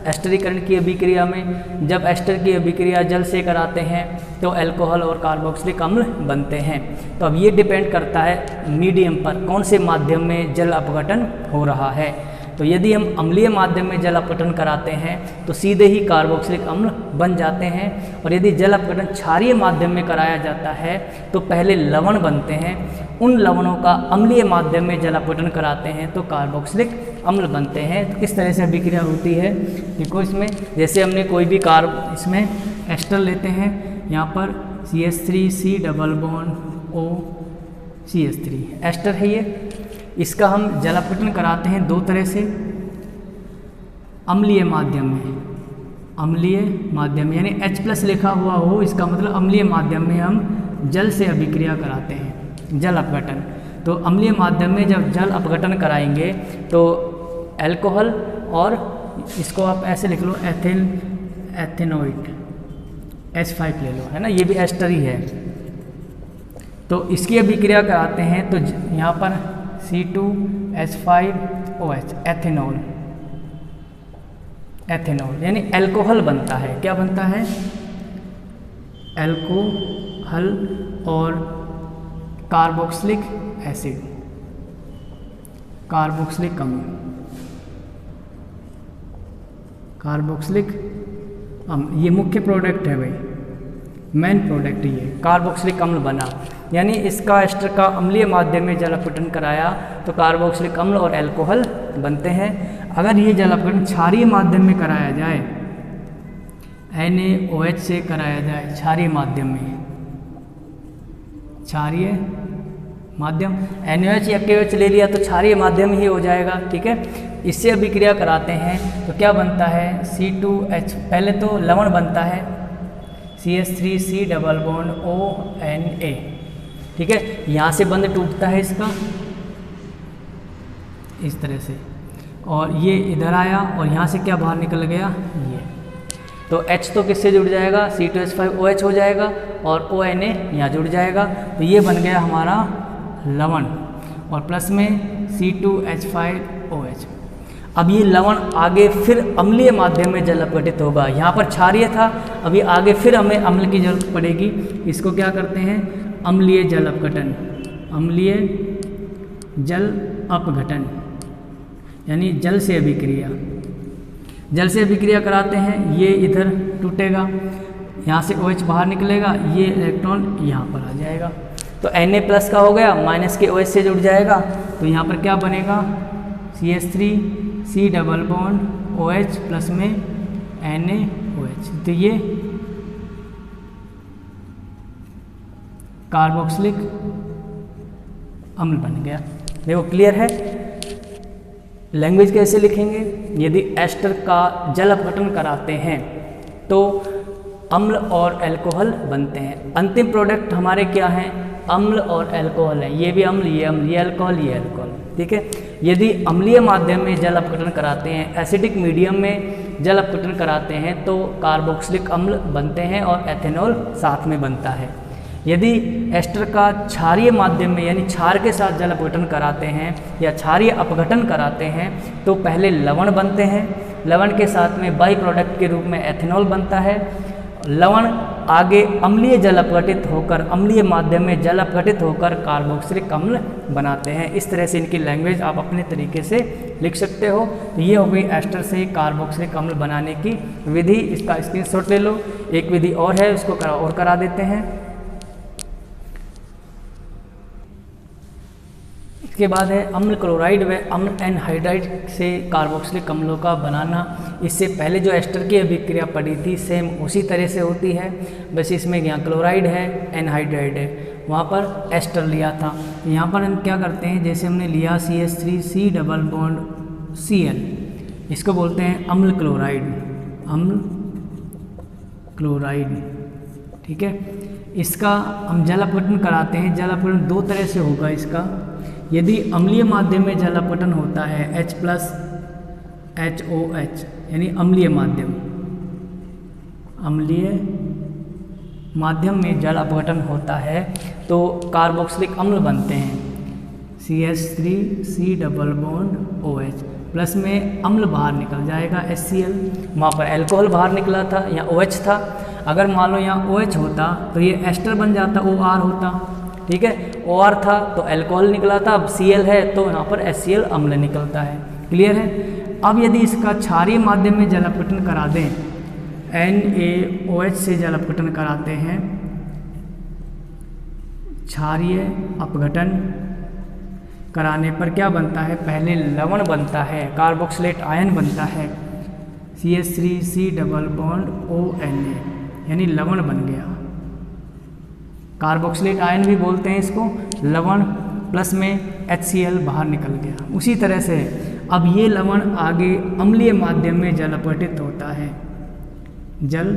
एस्टरीकरण की अभिक्रिया में। जब एस्टर की अभिक्रिया जल से कराते हैं तो अल्कोहल और कार्बोक्सिलिक अम्ल बनते हैं। तो अब ये डिपेंड करता है मीडियम पर, कौन से माध्यम में जल अपघटन हो रहा है। तो यदि हम अम्लीय माध्यम में जल अपघटन कराते हैं तो सीधे ही कार्बोक्सिलिक अम्ल बन जाते हैं, और यदि जल अपघटन क्षारीय माध्यम में कराया जाता है तो पहले लवण बनते हैं, उन लवणों का अम्लीय माध्यम में जल अपघटन कराते हैं तो कार्बोक्सिलिक अम्ल बनते हैं। तो किस तरह से अभिक्रिया होती है देखो इसमें, जैसे हमने कोई भी इसमें एस्टर लेते हैं, यहाँ पर CH3C double bond O CH3 ester है ये। इसका हम जल अपघटन कराते हैं दो तरह से, अम्लीय माध्यम में, अम्लीय माध्यम यानी H+ लिखा हुआ हो, इसका मतलब अम्लीय माध्यम में हम जल से अभिक्रिया कराते हैं, जल अपघटन। तो अम्लीय माध्यम में जब जल अपघटन कराएंगे तो अल्कोहल, और इसको आप ऐसे लिख लो एथेनोइड H5 ले लो, है ना, ये भी एस्टर ही है। तो इसकी अभिक्रिया कराते हैं तो यहाँ पर C2H5OH एथेनॉल, एथेनॉल यानी अल्कोहल बनता है। क्या बनता है, अल्कोहल और कार्बोक्सिलिक एसिड, कार्बोक्सिलिक अम्ल, कार्बोक्सिलिक अम्ल, ये मुख्य प्रोडक्ट है भाई, मेन प्रोडक्ट ये कार्बोक्सिलिक अम्ल बना। यानी इसका एस्टर का अम्लीय माध्यम में जल अपघटन कराया तो कार्बोक्सिलिक अम्ल और अल्कोहल बनते हैं। अगर ये जल अपघटन क्षारीय माध्यम में कराया जाए, NaOH से कराया जाए क्षारीय माध्यम में, क्षारीय माध्यम NaOH या KOH ले लिया तो क्षारीय माध्यम ही हो जाएगा, ठीक है। इससे अभिक्रिया कराते हैं तो क्या बनता है, C2H, पहले तो लवण बनता है CH3C डबल बॉन्ड ONA, ठीक है। यहाँ से बंध टूटता है इसका इस तरह से, और ये इधर आया और यहाँ से क्या बाहर निकल गया, ये तो H तो किससे जुड़ जाएगा, C2H5OH हो जाएगा और ONA यहाँ जुड़ जाएगा, तो ये बन गया हमारा लवण और प्लस में C2H5OH। अब ये लवण आगे फिर अम्लीय माध्यम में जल अपघटित होगा, यहाँ पर क्षारीय था, अभी आगे फिर हमें अम्ल की जरूरत पड़ेगी। इसको क्या करते हैं, अम्लीय जल अपघटन, अम्लीय जल अपघटन यानी जल से अभिक्रिया, जल से अभिक्रिया कराते हैं। ये इधर टूटेगा, यहाँ से OH बाहर निकलेगा, ये इलेक्ट्रॉन यहाँ पर आ जाएगा, तो Na+ का हो गया, माइनस के OH से जुड़ जाएगा, तो यहाँ पर क्या बनेगा, CH3C double bond OH plus में NaOH, तो ये कार्बोक्सिलिक अम्ल बन गया। देखो क्लियर है। लैंग्वेज कैसे लिखेंगे, यदि एस्टर का जल अपघटन कराते हैं तो अम्ल और अल्कोहल बनते हैं। अंतिम प्रोडक्ट हमारे क्या हैं, अम्ल और अल्कोहल है, ये भी अम्ल, ये अम्ल, ये अल्कोहल, ये अल्कोहल, ठीक है। यदि अम्लीय माध्यम में जल अपघटन कराते हैं, एसिडिक मीडियम में जल अपघटन कराते हैं तो कार्बोक्सिलिक अम्ल बनते हैं और एथेनॉल साथ में बनता है। यदि एस्टर का क्षारीय माध्यम में यानी क्षार के साथ जल अपघटन कराते हैं या क्षारीय अपघटन कराते हैं तो पहले लवण बनते हैं, लवण के साथ में बाई प्रोडक्ट के रूप में एथेनॉल बनता है। लवण आगे अम्लीय जल अपघटित होकर, अम्लीय माध्यम में जल अपघटित होकर कार्बोक्सिलिक अम्ल बनाते हैं। इस तरह से इनकी लैंग्वेज आप अपने तरीके से लिख सकते हो। तो ये हो गई एस्टर से कार्बोक्सिलिक अम्ल बनाने की विधि, इसका स्क्रीनशॉट ले लो। एक विधि और है, उसको और करा देते हैं। इसके बाद है अम्ल क्लोराइड व अम्ल एनहाइड्राइड से कार्बोक्सिलिक अम्लों का बनाना। इससे पहले जो एस्टर की अभिक्रिया पड़ी थी सेम उसी तरह से होती है, बस इसमें यहाँ क्लोराइड है, एनहाइड्राइड है, वहाँ पर एस्टर लिया था। यहाँ पर हम क्या करते हैं, जैसे हमने लिया CH3C डबल बॉन्ड Cl, इसको बोलते हैं अम्ल क्लोराइड, अम्ल क्लोराइड, ठीक है। इसका हम जल अपघटन कराते हैं। जल अपघटन दो तरह से होगा इसका। यदि अम्लीय माध्यम में जल अपघटन होता है H+HOH यानी अम्लीय माध्यम, अम्लीय माध्यम में जल अपघटन होता है तो कार्बोक्सिलिक अम्ल बनते हैं CH3C double bond OH, plus में अम्ल बाहर निकल जाएगा HCl। वहाँ पर अल्कोहल बाहर निकला था, यहाँ OH था। अगर मान लो यहाँ OH होता तो ये एस्टर बन जाता, OR होता, ठीक है। OR था तो अल्कोहल निकला था, अब Cl है तो यहाँ पर HCl अम्ल निकलता है। क्लियर है। अब यदि इसका क्षारीय माध्यम में जल अपघटन करा दें, NaOH से जल अपघटन कराते हैं, क्षारीय अपघटन कराने पर क्या बनता है, पहले लवण बनता है, कार्बोक्सिलेट आयन बनता है CH3C डबल बॉन्ड ONA यानी लवण बन गया। कार्बोक्सिलेट आयन भी बोलते हैं इसको, लवण प्लस में HCl बाहर निकल गया। उसी तरह से अब ये लवण आगे अम्लीय माध्यम में जल अपघटित होता है, जल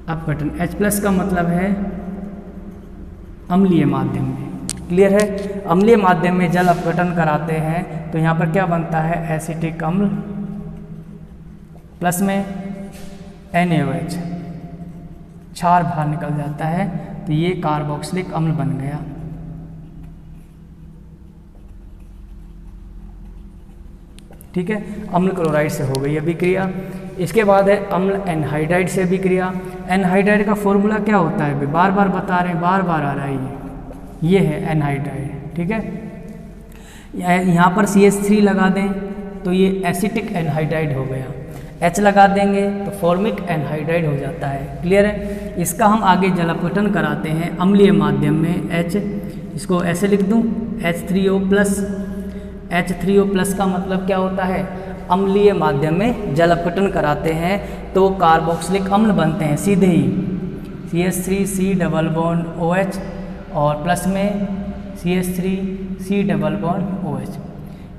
अपघटन, H+ का मतलब है अम्लीय माध्यम में। क्लियर है। अम्लीय माध्यम में जल अपघटन कराते हैं तो यहाँ पर क्या बनता है, एसिटिक अम्ल प्लस में NaOH, क्षार बाहर निकल जाता है तो ये कार्बोक्सिलिक अम्ल बन गया। ठीक है, अम्ल क्लोराइड से हो गई अभिक्रिया। इसके बाद है अम्ल एनहाइड्राइड से अभिक्रिया। एनहाइड्राइड का फॉर्मूला क्या होता है, बार बार बता रहे हैं, बार बार आ रहा है, ये है एनहाइड्राइड। ठीक है, यहाँ पर CH3 लगा दें तो ये एसिटिक एनहाइड्राइड हो गया। H लगा देंगे तो फॉर्मिक एनहाइड्राइड हो जाता है। क्लियर है। इसका हम आगे जलापटन कराते हैं अम्लीय माध्यम में H, इसको ऐसे लिख दूं H3O+। H3O+ का मतलब क्या होता है, अम्लीय माध्यम में जलापटन कराते हैं तो कार्बोक्सिलिक अम्ल बनते हैं सीधे ही, CH3C डबल बॉन्ड OH और प्लस में CH3C डबल बॉन्ड OH,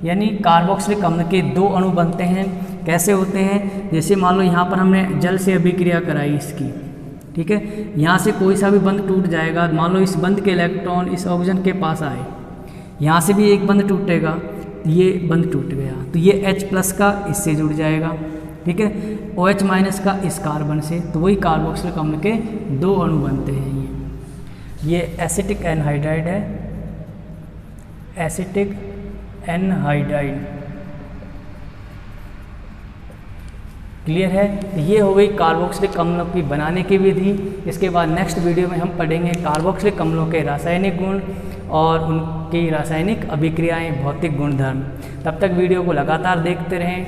यानी कार्बोक्सिलिक अम्ल के 2 अणु बनते हैं। कैसे होते हैं, जैसे मान लो यहाँ पर हमने जल से अभिक्रिया कराई इसकी, ठीक है, यहाँ से कोई सा भी बंध टूट जाएगा, मान लो इस बंध के इलेक्ट्रॉन इस ऑक्सीजन के पास आए, यहाँ से भी एक बंध टूटेगा, ये बंध टूट गया तो ये H+ का इससे जुड़ जाएगा, ठीक है, OH- का इस कार्बन से, तो वही कार्बोक्सिलिक अम्ल के 2 अणु बनते हैं। ये एसिटिक एनहाइड्राइड है, एसिटिक एनहाइड्राइड। क्लियर है। तो ये हो गई कार्बोक्सिलिक अम्लों की बनाने की विधि। इसके बाद नेक्स्ट वीडियो में हम पढ़ेंगे कार्बोक्सिलिक अम्लों के रासायनिक गुण और उनकी रासायनिक अभिक्रियाएं, भौतिक गुणधर्म। तब तक वीडियो को लगातार देखते रहें,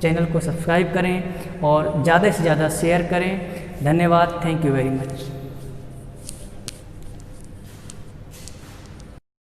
चैनल को सब्सक्राइब करें और ज़्यादा से ज़्यादा शेयर करें। धन्यवाद। Thank you very much.